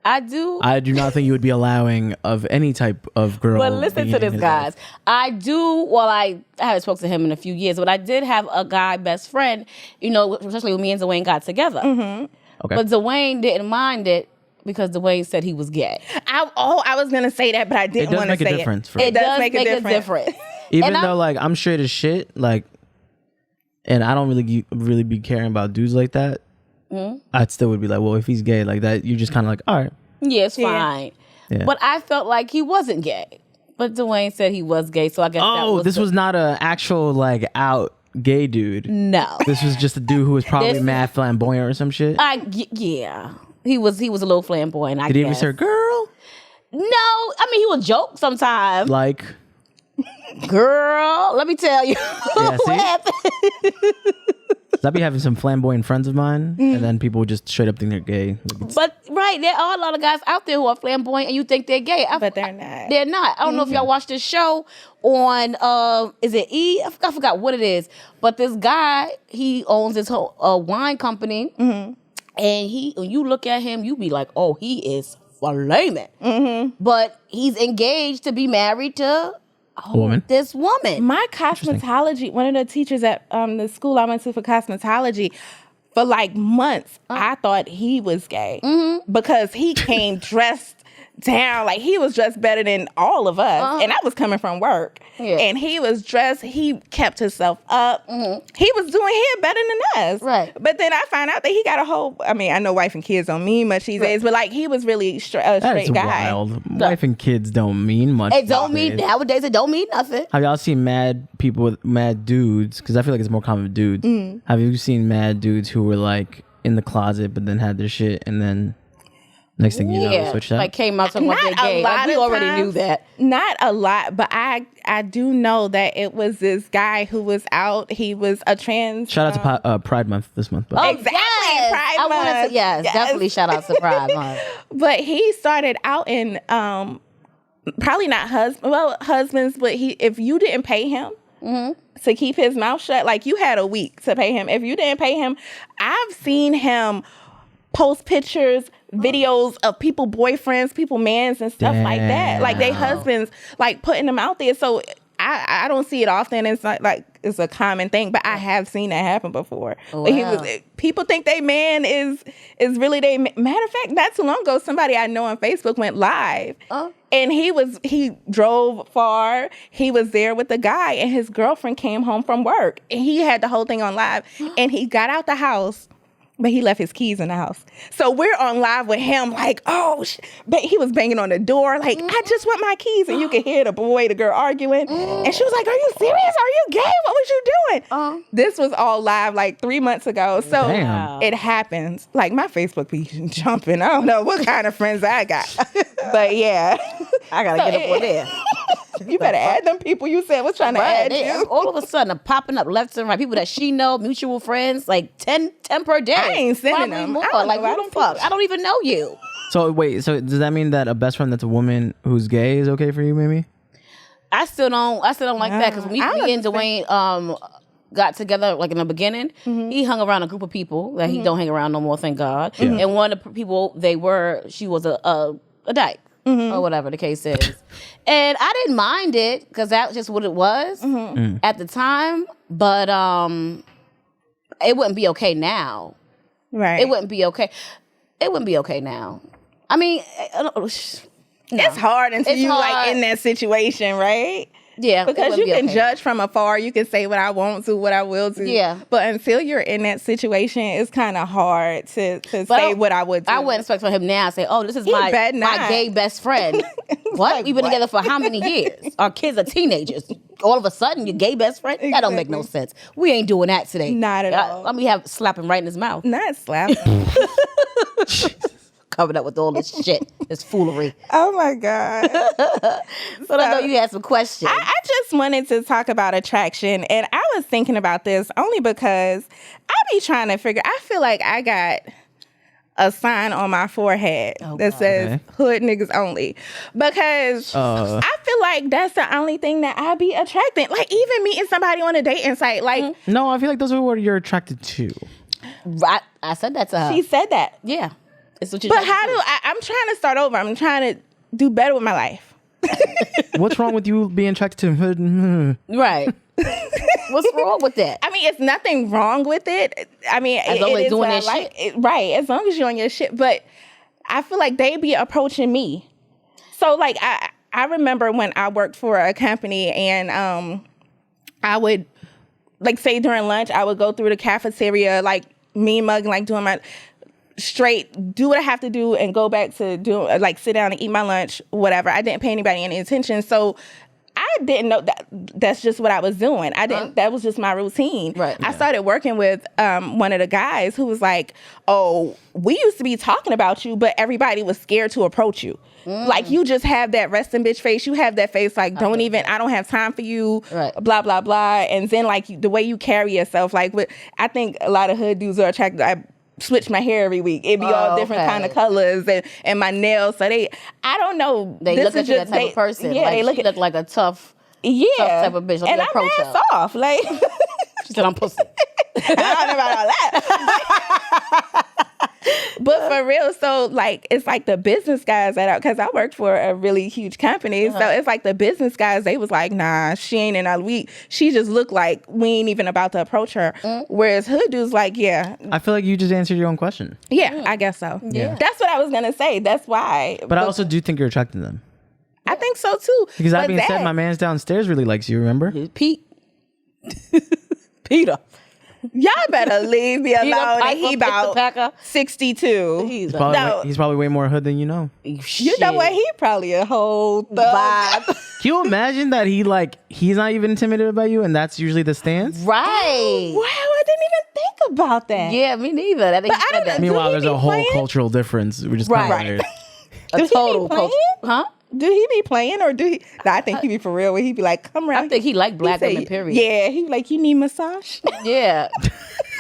I do not think you would be allowing of any type of girl. But listen to this, guys. I do. Well, I haven't spoken to him in a few years, but I did have a guy best friend. Especially when me and Dwayne got together. Okay. But Dwayne didn't mind it because Dwayne said he was gay. I was gonna say that, but I didn't want to say it. It does make a difference. It does make a difference. Even though, like, I'm straight as shit, like, and I don't really be caring about dudes like that. I still would be like, well, if he's gay like that, you're just kind of like, all right. Yeah, it's fine. Yeah. But I felt like he wasn't gay. But Dwayne said he was gay, so I guess this was not an actual, like, out gay dude. No. This was just a dude who was probably mad flamboyant or some shit. Yeah. He was a little flamboyant, I guess. Did he ever say, girl? No. I mean, he would joke sometimes. Like? Girl, let me tell you what happened. I be having some flamboyant friends of mine, and then people just straight up think they're gay. But there are a lot of guys out there who are flamboyant, and you think they're gay, but they're not. They're not. I don't know if y'all watched this show on is it E? I forgot what it is. But this guy, he owns this whole wine company, and when you look at him, you be like, oh, he is flaming. But he's engaged to be married to. Woman. This woman. My cosmetology, one of the teachers at the school I went to for cosmetology, for like months, I thought he was gay because he came dressed down. Like, he was dressed better than all of us. And I was coming from work. Yeah. And he was dressed, he kept himself up. He was doing hair better than us. Right. But then I found out that he got a whole, I mean, I know wife and kids don't mean much these days, but like, he was really a straight That's guy. wild. Wife and kids don't mean much. It don't mean, nowadays it don't mean nothing. Have y'all seen mad people with mad dudes? Because I feel like it's more common with dudes. Have you seen mad dudes who were like in the closet but then had their shit and then next thing you know, switch that? Like came out talking about their gay. Like, we already knew that. Not a lot, but I do know that it was this guy who was out. He was a trans. Shout out to Pride Month this month. But. Exactly, yes. Pride Month. Yes, definitely shout out to Pride Month. But he started out in probably not husbands, but if you didn't pay him to keep his mouth shut, like you had a week to pay him. If you didn't pay him, I've seen him post pictures, videos of people, boyfriends, people, mans and stuff like that. Like they husbands, like putting them out there. So I don't see it often. It's not like it's a common thing, but I have seen that happen before. Wow. Like people think they man is really they. Matter of fact, not too long ago, somebody I know on Facebook went live, and he drove far. He was there with the guy, and his girlfriend came home from work, and he had the whole thing on live, and he got out the house. But he left his keys in the house. So we're on live with him like, but he was banging on the door like, I just want my keys. And you could hear the girl arguing. And she was like, are you serious? Are you gay? What was you doing? This was all live like 3 months ago. So it happens. Like my Facebook be jumping. I don't know what kind of friends I got. But yeah. I got to get up on there. You better add them people you said was trying to add you. All of a sudden, are popping up left and right. People that she know, mutual friends, like 10 per day. I ain't sending them. More. Like, who the fuck? I don't even know you. So wait, so does that mean that a best friend that's a woman who's gay is okay for you, maybe? I still don't like that because when me and Dwayne got together like in the beginning, he hung around a group of people that he don't hang around no more, thank God. And one of the people she was a dyke. Or whatever the case is. And I didn't mind it because that's just what it was at the time. But it wouldn't be okay now. Right. It wouldn't be okay. It wouldn't be okay now. I mean, it's hard until you like in that situation, right? Yeah. Because you can judge from afar. You can say what I want to, what I will do. Yeah. But until you're in that situation, it's kind of hard to say what I would do. I wouldn't expect from him now to say, this is my gay best friend. What? Like, We've been together for how many years? Our kids are teenagers. All of a sudden, your gay best friend? Exactly. That don't make no sense. We ain't doing that today. Not at all. Let me have slap him right in his mouth. Not slapping. Covered up with all this shit, this foolery. Oh my God. So I know you had some questions. I just wanted to talk about attraction, and I was thinking about this only because I be trying to figure, I feel like I got a sign on my forehead that says hood niggas only, because I feel like that's the only thing that I be attracted. Like even meeting somebody on a dating site, like no, I feel like those are what you're attracted to. Right, I said that to her. She said that. Yeah. It's what but how do I'm trying to start over. I'm trying to do better with my life. What's wrong with you being attracted to hood? Right. What's wrong with that? I mean, it's nothing wrong with it. I mean, as long as they're doing their shit. Right, as long as you're on your shit. But I feel like they be approaching me. So, like, I remember when I worked for a company and I would, like, say during lunch, I would go through the cafeteria, like, mean mugging, like, doing my... straight, do what I have to do and go back to do, like sit down and eat my lunch, whatever. I didn't pay anybody any attention. So I didn't know that's just what I was doing. That was just my routine. Right. I started working with one of the guys who was like, we used to be talking about you, but everybody was scared to approach you. Like you just have that resting bitch face. You have that face like, I don't have time for you, blah, blah, blah. And then like the way you carry yourself, like I think a lot of hood dudes are attracted. I switch my hair every week. It'd be all different kind of colors and my nails. So I don't know. They look at you that type of person. Yeah, like, they look like a tough type of bitch. Like and I'm ass off. Like she said, I'm pussy. I don't know about all that. But for real, so like it's like the business guys that because I worked for a really huge company, so it's like the business guys. They was like, nah, she ain't in our week. She just looked like we ain't even about to approach her. Whereas hood dudes like, yeah, I feel like you just answered your own question. yeah, I guess so. Yeah. That's what I was gonna say. That's why. But I also do think you're attracting them. I think so too. Because that But being said, my man's downstairs really likes you, remember? Pete. Peter. y'all better leave me alone. And Piper, he Pick the about Packer. 62. He's a He's probably way more hood than you know. You know what? He probably a whole thug. vibe. Can you imagine that he's not even intimidated by you and that's usually the stance? Right. Wow, I didn't even think about that. Yeah, me neither. That But I don't know. Meanwhile, he there's be a whole playing? cultural difference, which is Right. kind of weird. A Do he be total playing? Huh? Do he be playing or do he? Nah, I think he be for real. Where he be like, "Come around." I think he like black say, women, period. Yeah, he be like, "You need massage." Yeah.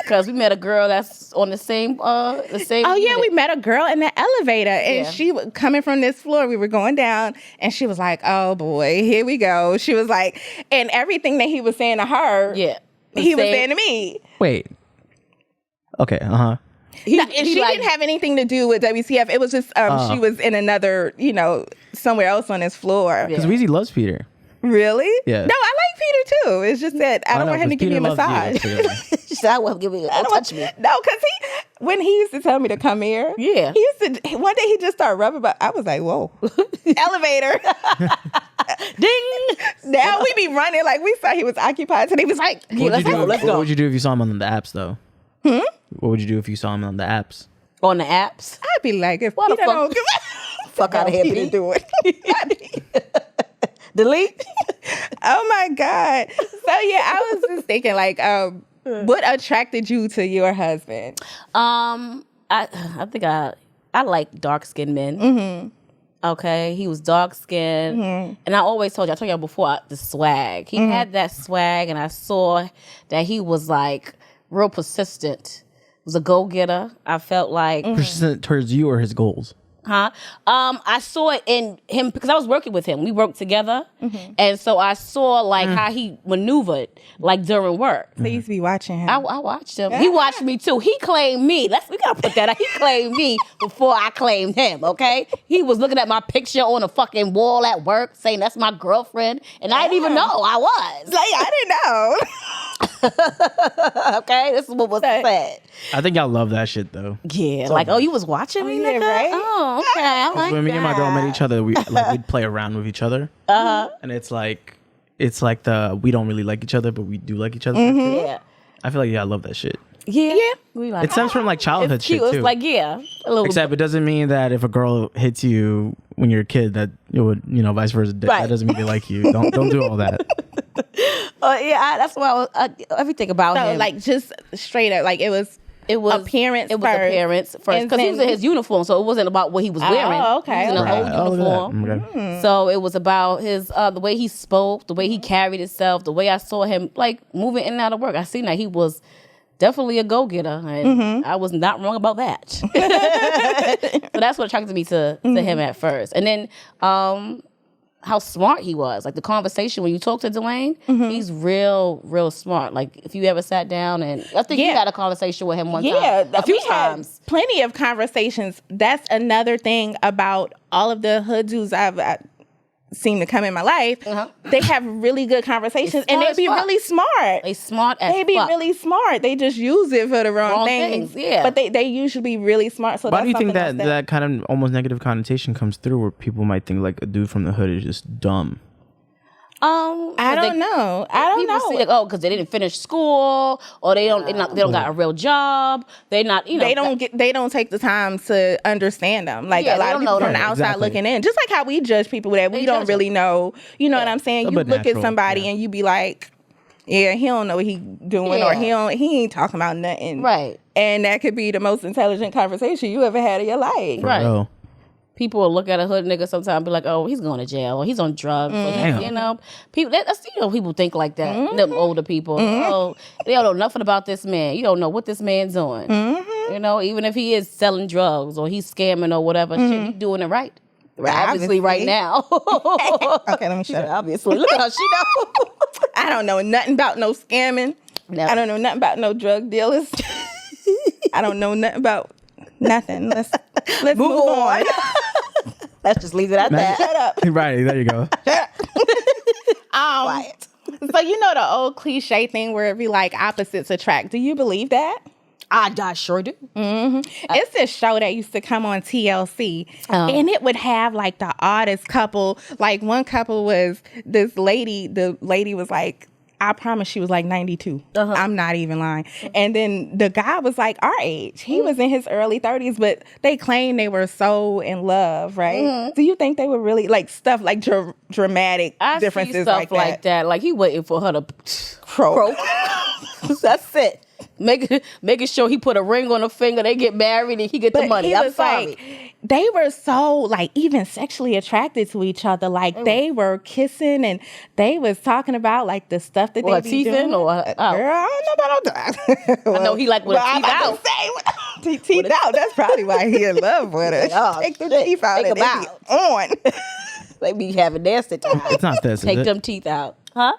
Because we met a girl that's on the same Oh yeah, unit. we met a girl in the elevator, and Yeah. she was coming from this floor. We were going down, and she was like, "Oh boy, here we go." She was like, and everything that he was saying to her, Yeah. he was Same- saying to me. Wait. Okay, she And she didn't have anything to do with WCF. It was just she was in another, somewhere else on his floor. Because Weezy loves Peter. Really? Yeah. No, I like Peter too. It's just that I don't want him to give me a massage. She said, I won't give me don't touch me. No, because when he used to tell me to come here, Yeah. he used to. One day he just started rubbing, but I was like, "Whoa, elevator!" Ding. Now we be running like we saw he was occupied, and he was like, What let's go. What would you do if you saw him on the apps, though? What would you do if you saw him on the apps? On the apps. I'd be like, "If What the Peter fuck? don't give Fuck out of here, Peter Pete. do it." Delete. Oh my God. So yeah, I was just thinking like, what attracted you to your husband? I think I like dark skinned men. Mm-hmm. Okay, he was dark skinned, and I always told y'all before the swag. He had that swag, and I saw that he was like real persistent. Was a go getter. I felt like Persistent towards you or his goals? I saw it in him because I was working with him. We worked together, and so I saw like how he maneuvered like during work. So you used to be watching him. I watched him. He watched me too. He claimed me. We gotta put that out. He claimed me before I claimed him. Okay, he was looking at my picture on a fucking wall at work, saying that's my girlfriend, and I didn't even know I was. like, I didn't know. Okay, this is what was said. I think y'all love that shit, though. Yeah, like you was watching me, yeah, nigga? right? Oh, okay. I like When me and my girl met each other, we'd play around with each other. And it's like the we don't really like each other, but we do like each other. Yeah. I feel like y'all love that shit. Yeah. We like It stems from like childhood it's cute. shit too. It's like, yeah. A little Except it doesn't mean that if a girl hits you when you're a kid that it would, vice versa. Right. That doesn't mean they like you. Don't do all that. that's why everything about So him. like just straight up, like it was appearance It was first. appearance first And because he was in then- his uniform, so it wasn't about what he was wearing. Oh, okay. He was in a Right. whole uniform. Look at that. Okay. So it was about his the way he spoke, the way he carried himself, the way I saw him like moving in and out of work. I seen that he was definitely a go-getter, and I was not wrong about that. So that's what attracted me to him at first, and then how smart he was. Like the conversation when you talk to Dwayne, he's real smart. Like if you ever sat down and I think you had a conversation with him one time, a few we had times. plenty of conversations. That's another thing about all of the hood dudes I've seen to come in my life. They have really good conversations, and smart they as be fuck. really smart. They smart as They be fuck. really smart. They just use it for the wrong things. Yeah. But they usually be really smart. So Why do you think that's something that else that kind of almost negative connotation comes through where people might think like a dude from the hood is just dumb? I don't know. I don't People know. see like, because they didn't finish school, or they don't got a real job. They not, They don't take the time to understand them. Like Yeah, a they lot of don't people know from the them. outside Exactly. looking in. Just like how we judge people that we don't judge really know. You know what I'm saying? A You bit look at natural, somebody yeah. and you be like, yeah, he don't know what he doing, or Yeah. he ain't talking about nothing. Right. And that could be the most intelligent conversation you ever had in your life. For Right. real. People will look at a hood nigga sometimes and be like, oh, he's going to jail, or he's on drugs. Or Damn. people people think like that. Them older people. Oh, they don't know nothing about this man. You don't know what this man's doing. Even if he is selling drugs or he's scamming or whatever, shit, he's doing it right. Obviously, right now. Okay, let me shut up. Obviously. Look how she know. I don't know nothing about no scamming. No. I don't know nothing about no drug dealers. I don't know nothing about Nothing. Let's move on. Let's just leave it at that. Shut up. Right, there you go. Quiet. So you know the old cliche thing where it be like opposites attract. Do you believe that? I sure do. It's this show that used to come on TLC, and it would have like the oddest couple. Like one couple was this lady. The lady was like, I promise she was like 92. I'm not even lying. And then the guy was like our age. He was in his early 30s, but they claimed they were so in love, right? Do you think they were really like stuff like dramatic I differences see stuff like that? Like he waiting for her to Croak. That's it. Making sure he put a ring on her finger. They get married and he get the money. I'm sorry. Like, they were so like even sexually attracted to each other. Like they were kissing and they was talking about like the stuff that they be teeth doing. in or Girl, I don't know about that. I know he like with teeth out. Teeth out. That's probably why he in love with her. Oh, Take the shit. teeth out Take and them they be out. on. They be having nasty time. It's not this, Take is it? them teeth out. Huh?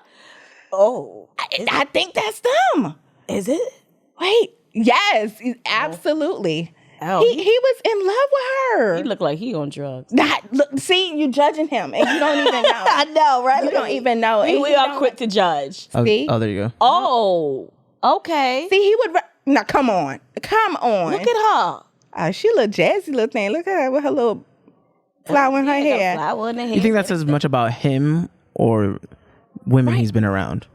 Oh. I think that's them. Is it? Wait. Yes, absolutely. Oh. He was in love with her. He look like he on drugs. Look, see, you judging him and you don't even know. I know, right? You don't even know. And We you are don't- quick to judge. See? Oh, there you go. Oh, okay. See, he would. Now, come on. Look at her. She a little jazzy little thing. Look at her with her little flower in her hair. Flower in the hair. You think that says much about him or women he's been around?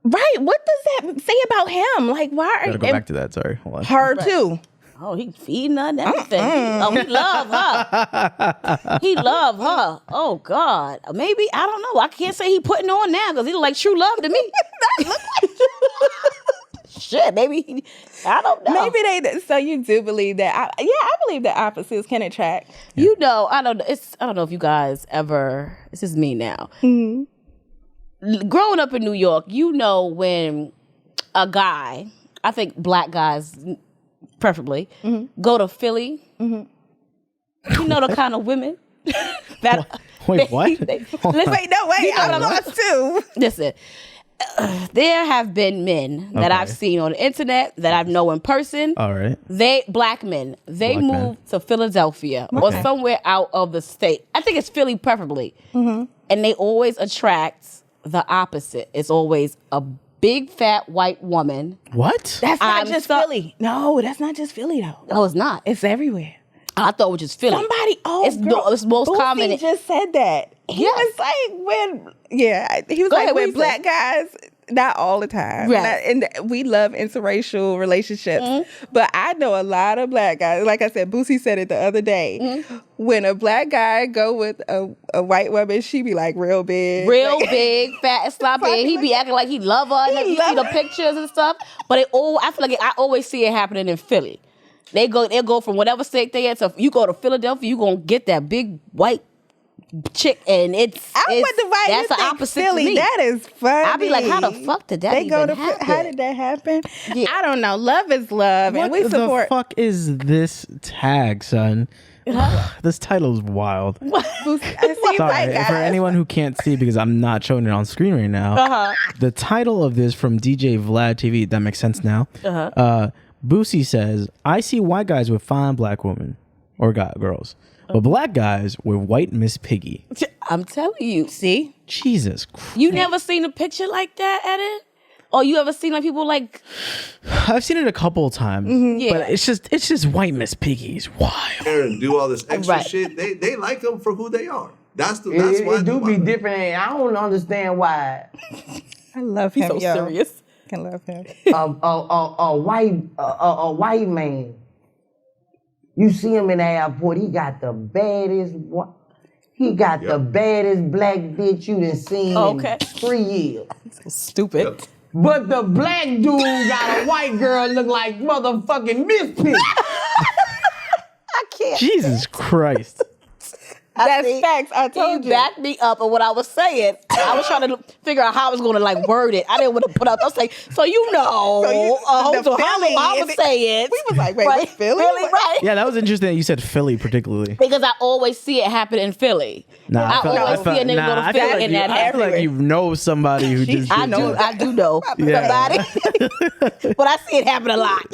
Right. What does that say about him? Like, why are Gotta go back to that. Sorry. Hold on. her too? Oh, he feeding her and everything. Oh, he love her. He love her. Oh, God. Maybe, I don't know. I can't say he putting on now because he look like true love to me. Shit, maybe, I don't know. Maybe they. So you do believe that? I believe that opposites can attract. You know, I don't know if you guys ever, this is me now. Growing up in New York, you know when a guy, I think black guys preferably, go to Philly, you know the kind of women that... Wait, what? I'm lost too. Listen, there have been men that I've seen on the internet, that I've known in person. All right. Black men, they Black men. moved to Philadelphia or somewhere out of the state. I think it's Philly preferably. And they always attract the opposite. It's always a big fat white woman. What? That's not I'm just so- Philly. No, that's not just Philly though. No, it's not. It's everywhere. I thought it was just Philly. It's most Boosie common. just said that. He Yes. was like he was Go like ahead, what when you black guys, not all the time. Right. And we love interracial relationships. But I know a lot of black guys. Like I said, Boosie said it the other day. When a black guy go with a white woman, she be like real big. Real big, fat, and sloppy. And he be acting like he love her. And you see the pictures and stuff. But I feel like I always see it happening in Philly. They'll go from whatever state they at. So if you go to Philadelphia, you gonna get that big white chick, and that's the opposite Philly. to me. That is funny. I be like, how the fuck did that even happen? How did that happen? Yeah. I don't know. Love is love, and we What support. the fuck is this tag, son? This title is wild. I see Sorry, white guys. for anyone who can't see because I'm not showing it on screen right now. The title of this from DJ Vlad TV, that makes sense now. Boosie says, I see white guys with fine black women or girls, but black guys with white Miss Piggy. I'm telling you. See, Jesus Christ. You never seen a picture like that, Eden? Or you ever seen like people like... I've seen it a couple of times, but it's just white Miss Piggy's wild. And do all this extra Right. shit. They like them for who they are. That's why It do be different. And I don't understand why I love him. So serious. I can love him. a white man. You see him in the airport. He got the baddest. He got the baddest black bitch you done seen in 3 years. Stupid. Yep. But the black dude got a white girl look like motherfucking Miss Piggy. I can't. Jesus Christ. That's facts. I told He you. backed me up on what I was saying. I was trying to figure out how I was going to like word it. I didn't want to put out. I was like, so you know, the how Philly, I would say it. We was like, wait, what's Philly? Right? Yeah, that was interesting that you said Philly particularly. Because I always see it happen in Philly. Nah, I always see a nigga go to Philly in that I feel like you know somebody who just I did do. that. I do know somebody, but I see it happen a lot.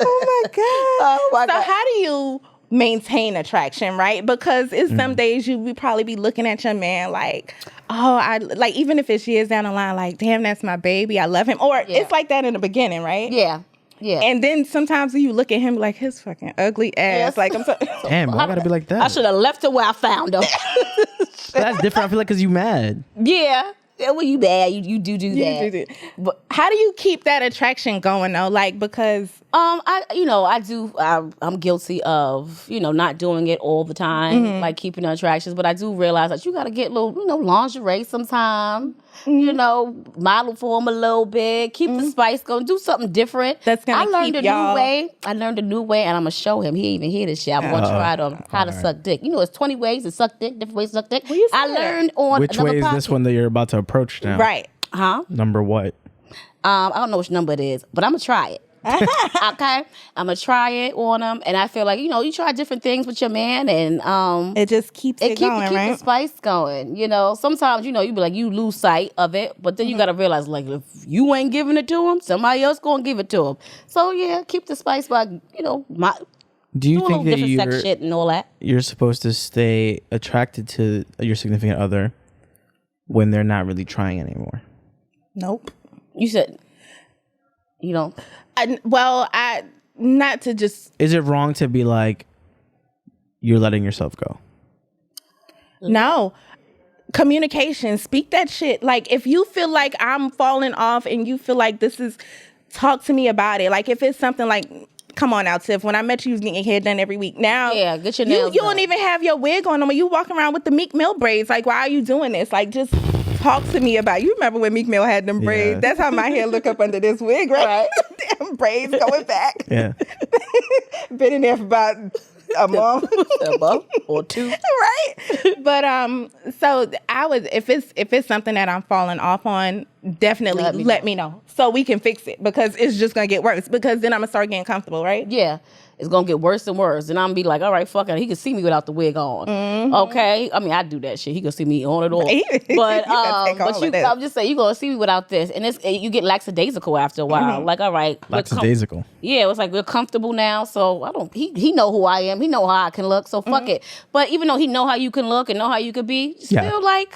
Oh my god. Oh my So God. how do you maintain attraction, right? Because it's some days you would probably be looking at your man like, oh, I like, even if it's years down the line, like, damn, that's my baby, I love him. Or it's like that in the beginning, right? Yeah. Yeah. And then sometimes you look at him like his fucking ugly ass. Yes. Like, I'm so Damn, why gotta be like that? I should have left it where I found him. That's different. I feel like because you mad. Yeah. Well, you bad. You do that. But how do you keep that attraction going though? Like, because I'm guilty of, not doing it all the time, like keeping the attractions. But I do realize that you got to get little, lingerie sometime, model for him a little bit, keep the spice going, do something different. That's gonna I learned keep a y'all- new way. I learned a new way, and I'm gonna show him. He ain't even hear this shit. I'm gonna try it on how to suck dick. It's 20 ways to suck dick, different ways to suck dick. you I say that? learned on Which another way is podcast. this one that you're about to approach now? right. Huh? Number what? I don't know which number it is, but I'm gonna try it. Okay, I'm gonna try it on him, and I feel like you try different things with your man, and It just keeps it keep going, the right? spice going. Sometimes you be like you lose sight of it, but then you gotta realize like if you ain't giving it to him, somebody else gonna give it to him. So yeah, keep the spice by Do you do a think little that different sex shit and all that. you're supposed to stay attracted to your significant other when they're not really trying anymore? Nope. You said you don't. Not to just Is it wrong to be like you're letting yourself go? no. Communication, speak that shit. Like, if you feel like I'm falling off and you feel like talk to me about it. Like, if it's something like, come on now, Tiff, when I met you was getting your hair done every week. Now, Yeah, get your nails you done. don't even have your wig on them. You walking around with the Meek Mill braids. Like, why are you doing this? Like, just talk to me about it. You remember when Meek Mill had them braids? Yeah. That's how my hair look up under this wig, right? Damn braids going back. Yeah. Been in there for about a month. Or two. Right. But so I would, if it's something that I'm falling off on, definitely let me know so we can fix it, because it's just gonna get worse, because then I'm gonna start getting comfortable, right? Yeah. It's gonna get worse and worse. And I'm gonna be like, all right, fuck it. He can see me without the wig on. Okay. I mean, I do that shit. He can see me on it all. But I'm just saying, you gonna see me without this. And you get lackadaisical after a while. Like, all right. Lackadaisical. Yeah, it was like we're comfortable now, so he know who I am. He know how I can look, so fuck it. But even though he know how you can look and know how you could be, still like,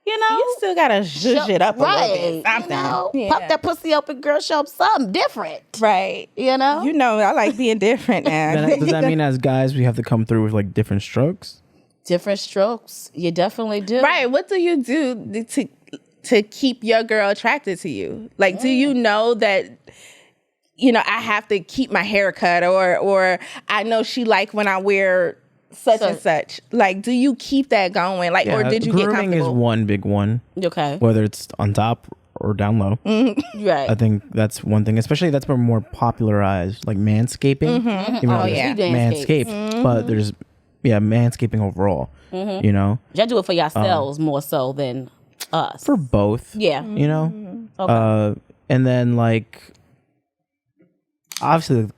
You still gotta zhuzh it up a little bit. Something. Pop that pussy open, girl, show him something different. Right. I like being different now. Does that mean as guys we have to come through with like different strokes? Different strokes. You definitely do. Right. What do you do to keep your girl attracted to you? Like, do you know that I have to keep my hair cut, or I know she like when I wear such and such. Like, do you keep that going? Like, or did you get grooming comfortable? is one big one. Okay. Whether it's on top or down low. Right. I think that's one thing, especially that's been more popularized, like manscaping. Even though there's manscaped, but there's manscaping overall. Y'all do it for yourselves more so than us. For both. Yeah. Okay. And then like obviously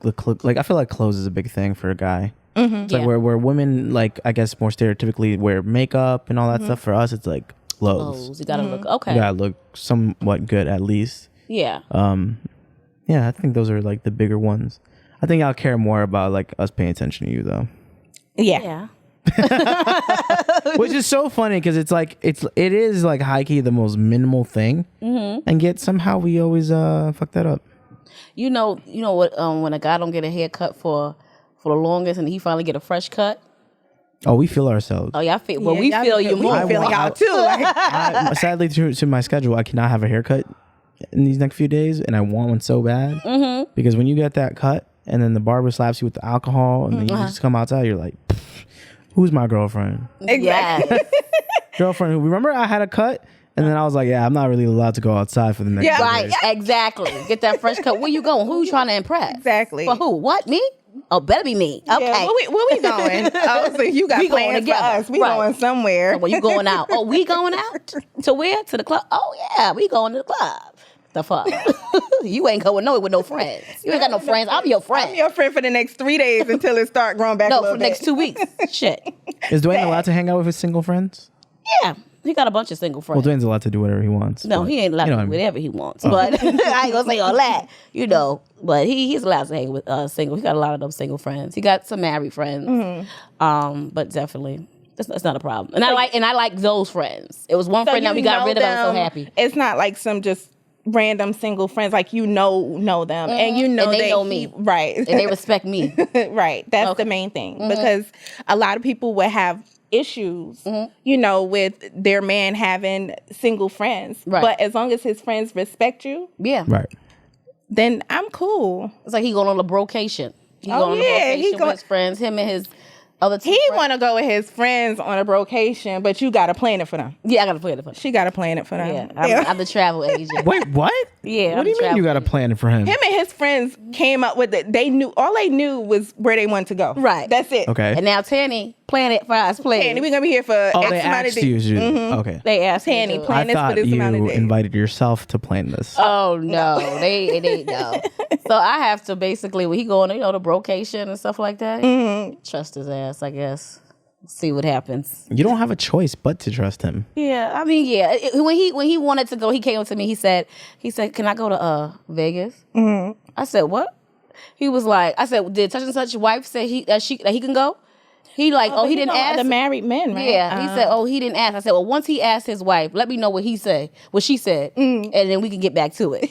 like I feel like clothes is a big thing for a guy. It's like where women, like, I guess more stereotypically wear makeup and all that stuff. For us, it's like clothes. You gotta look okay. You gotta look somewhat good at least. Yeah. Yeah, I think those are like the bigger ones. I think I'll care more about like us paying attention to you though. Yeah. Which is so funny because it's like it is like high key the most minimal thing, and yet somehow we always fuck that up. You know what? When a guy don't get a haircut for the longest, and he finally get a fresh cut. Oh, we feel ourselves. Oh, y'all feel. Well, we feel you more. We feeling y'all too. Like, Sadly, to my schedule, I cannot have a haircut in these next few days, and I want one so bad. Because when you get that cut, and then the barber slaps you with the alcohol, and then you just come outside, you're like, who's my girlfriend? Exactly. Girlfriend who, remember I had a cut? And then I was like, yeah, I'm not really allowed to go outside for the next few Right. days. Exactly. Get that fresh cut. Where you going? Who you trying to impress? Exactly. For who? What? Me? Oh, better be me. Okay. Yeah, where we going? Oh, so you got We going plans for together. us. We Right. going somewhere. Well, you going out? Oh, we going out to where? To the club? Oh yeah, we going to the club. The fuck? You ain't going nowhere with no friends. You ain't got no friends. I'm your friend. I'm your friend for the next 3 days until it start growing back a No, little for the next bit. 2 weeks. Shit. Is Dwayne allowed to hang out with his single friends? Yeah, he got a bunch of single Well, friends. Dwayne's allowed to do whatever he wants. No, but he ain't allowed you know to do what I mean. whatever he wants. But I ain't gonna say all that, you know. But he's allowed to hang with single. He got a lot of those single friends. He got some married friends. But definitely, it's not a problem. And I like those friends. It was one friend that we got rid of. I was so happy. It's not like some just random single friends. Like you know them, and you know And they that know me. right? And they respect me. Right. That's the main thing because a lot of people would have issues, you know, with their man having single friends. Right. But as long as his friends respect you, Yeah. Right. then I'm cool. It's like he going on a brocation. He Oh, going on a yeah, brocation he with go- his friends. Him and his other two He friends. want to go with his friends on a brocation, but you got to plan it for them. Yeah, I gotta play the fun. She got to plan it for them. Yeah, I'm the travel agent. Wait, what? Yeah, What do you mean you got to plan it for him? Him and his friends came up with it. They knew, all they knew was where they wanted to go. Right. That's it. Okay. And now Tanny, plan it for us, please. And we're going to be here for Oh, X they amount of asked days. you to do Okay. They asked me Tanny, to. plan I this for thought this you amount of days. invited yourself to plan this. Oh no, they know. So I have to basically when he going, you know, the brocation and stuff like that. Trust his ass, I guess. See what happens. You don't have a choice but to trust him. Yeah, I mean, yeah. When he wanted to go, he came up to me. He said, "Can I go to Vegas?" I said, "What?" He was like, "I said, did such and such wife say that he can go?" He like, oh, he didn't ask. The married men, right? Yeah, he said, "Oh, he didn't ask." I said, "Well, once he asked his wife, let me know what she said, and then we can get back to it."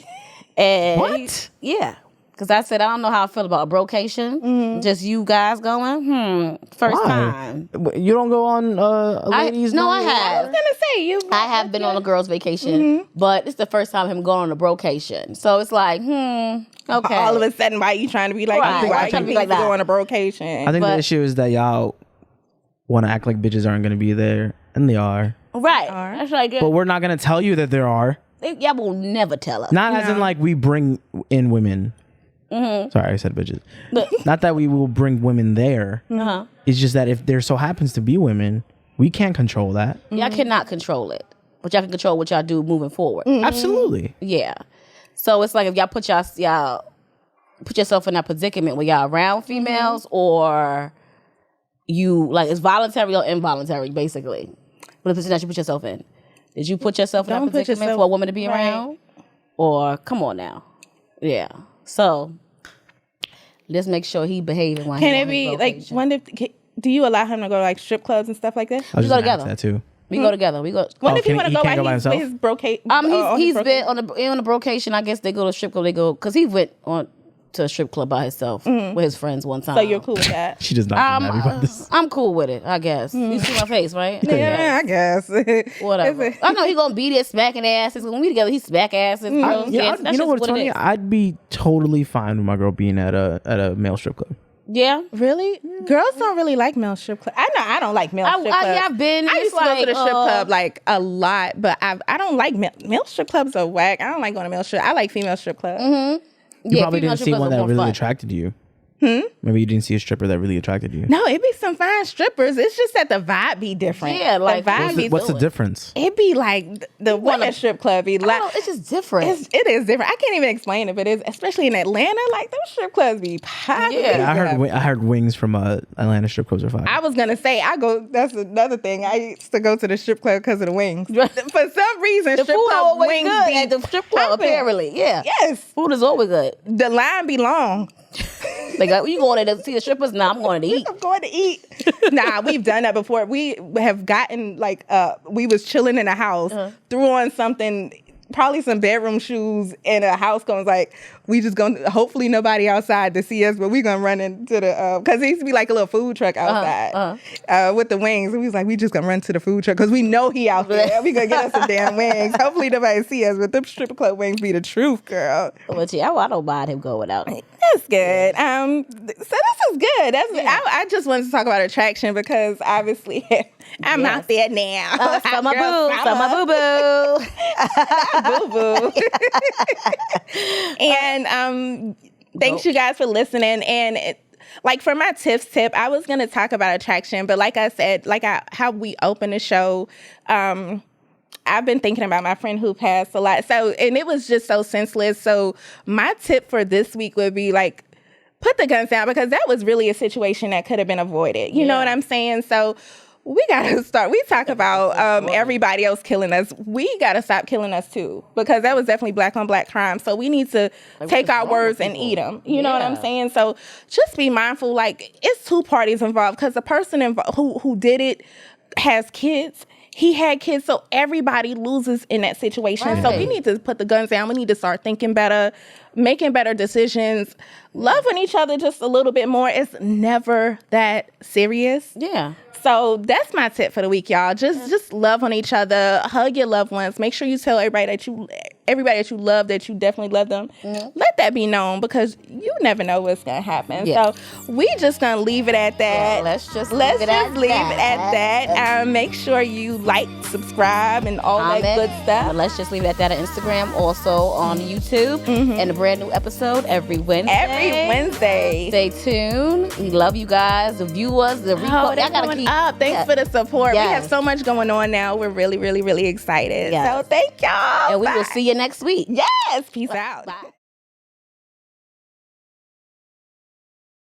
And What? yeah, because I said I don't know how I feel about a brocation. Just you guys going, first Why? time. You don't go on a ladies' No, I night? have. I was going to say, you. I have been on a girl's vacation, but it's the first time him going on a brocation. So it's like, okay. All of a sudden, why you trying to be like, Right. why I'm you trying to be need like to go that. on a brocation? I think But- the issue is that y'all want to act like bitches aren't going to be there, and they are. Right. That's like, But we're not going to tell you that there are. y'all will never tell us. Not as in like we bring in women. Sorry, I said bitches. Not that we will bring women there. It's just that if there so happens to be women, we can't control that. Y'all cannot control it, but y'all can control what y'all do moving forward. Absolutely. Yeah. So it's like if y'all put yourself in that predicament where y'all around females or you like it's voluntary or involuntary, basically. What the position that you put yourself in? Did you put yourself in Don't that put predicament yourself- for a woman to be right. around? Or come on now. Yeah. So let's make sure he behaving while Can he it on his be like, vacation. do you allow him to go to like strip clubs and stuff like that? I was We go just gonna ask together. that too. We go together. We go. What if can he want to he go can't go by by himself? his brocade? He's been on the brocation. I guess they go to strip club. They go because he went on to a strip club by himself with his friends one time. So you're cool with that? She does not seem happy about this. I'm cool with it. I guess you see my face, right? Yeah, I guess. Whatever. I know he gonna be there smacking asses. When we together, he smack asses. Girls, Yeah, dance. That's you know just what's what it funny? is. I'd be totally fine with my girl being at a male strip club. Yeah. Really? Girls don't really like male strip clubs. I know I don't like male strip clubs. Yeah, I've been. I It's used to go to the like, strip club like a lot, but I don't like male strip clubs are whack. I don't like going to male strip. I like female strip clubs. You probably female didn't strip see clubs one are that more really fun. attracted you. Maybe you didn't see a stripper that really attracted you. No, it be some fine strippers. It's just that the vibe be different. Yeah, like, the vibe be What's the difference? It be like the women's strip club be like. Oh, it's just different. It is different. I can't even explain it, but it's especially in Atlanta. Like those strip clubs be popping. Yeah. I heard wings from Atlanta strip clubs are fire. I was gonna say I go. That's another thing. I used to go to the strip club because of the wings. For some reason, the strip food club always wings good be at the strip club. popping. Apparently, yeah. Yes, Food is always good. the line be long. Like, you going there to see the strippers? Nah, I'm going to eat. I'm going to eat. Nah, we've done that before. We have gotten like we was chilling in a house, threw on something, probably some bedroom shoes, and a house goes like, we just gonna hopefully nobody outside to see us, but we gonna run into the because there used to be like a little food truck outside with the wings. And we was like, we just gonna run to the food truck because we know he out there. We gonna get us some damn wings. Hopefully nobody see us, but them strip club wings be the truth, girl. But yeah, I don't mind him going out. That's good. So this is good. I just wanted to talk about attraction because obviously I'm Yes. out there now. Summer Girl, boo, summer boo boo. boo boo. And thanks you guys for listening. And like for my Tiff's tip, I was gonna talk about attraction, but like I said, how we open the show, I've been thinking about my friend who passed a lot. So, and it was just so senseless. So my tip for this week would be like, put the guns down, because that was really a situation that could have been avoided. You know what I'm saying? So we gotta start. We talk about everybody else killing us. We gotta stop killing us too, because that was definitely black on black crime. So we need to take our words and eat them. You know what I'm saying? So just be mindful. Like, it's two parties involved, because the person who did it has kids. He had kids, so everybody loses in that situation. Right. So we need to put the guns down. We need to start thinking better, making better decisions, loving each other just a little bit more. It's never that serious. Yeah. So that's my tip for the week, y'all. Just love on each other, hug your loved ones. Make sure you tell everybody that you love, that you definitely love them. Let that be known, because you never know what's gonna happen. Yeah. So we just gonna leave it at that. Yeah, let's just leave it at that. Make sure you like, subscribe, and all that good stuff. But let's just leave it at that on Instagram, also on YouTube, and a brand new episode every Wednesday. Stay tuned. We love you guys, the viewers, the Thanks for the support. Yes. We have so much going on now. We're really, really, really excited. Yes. So thank y'all. And we will see you next week. Yes. Peace out. Bye.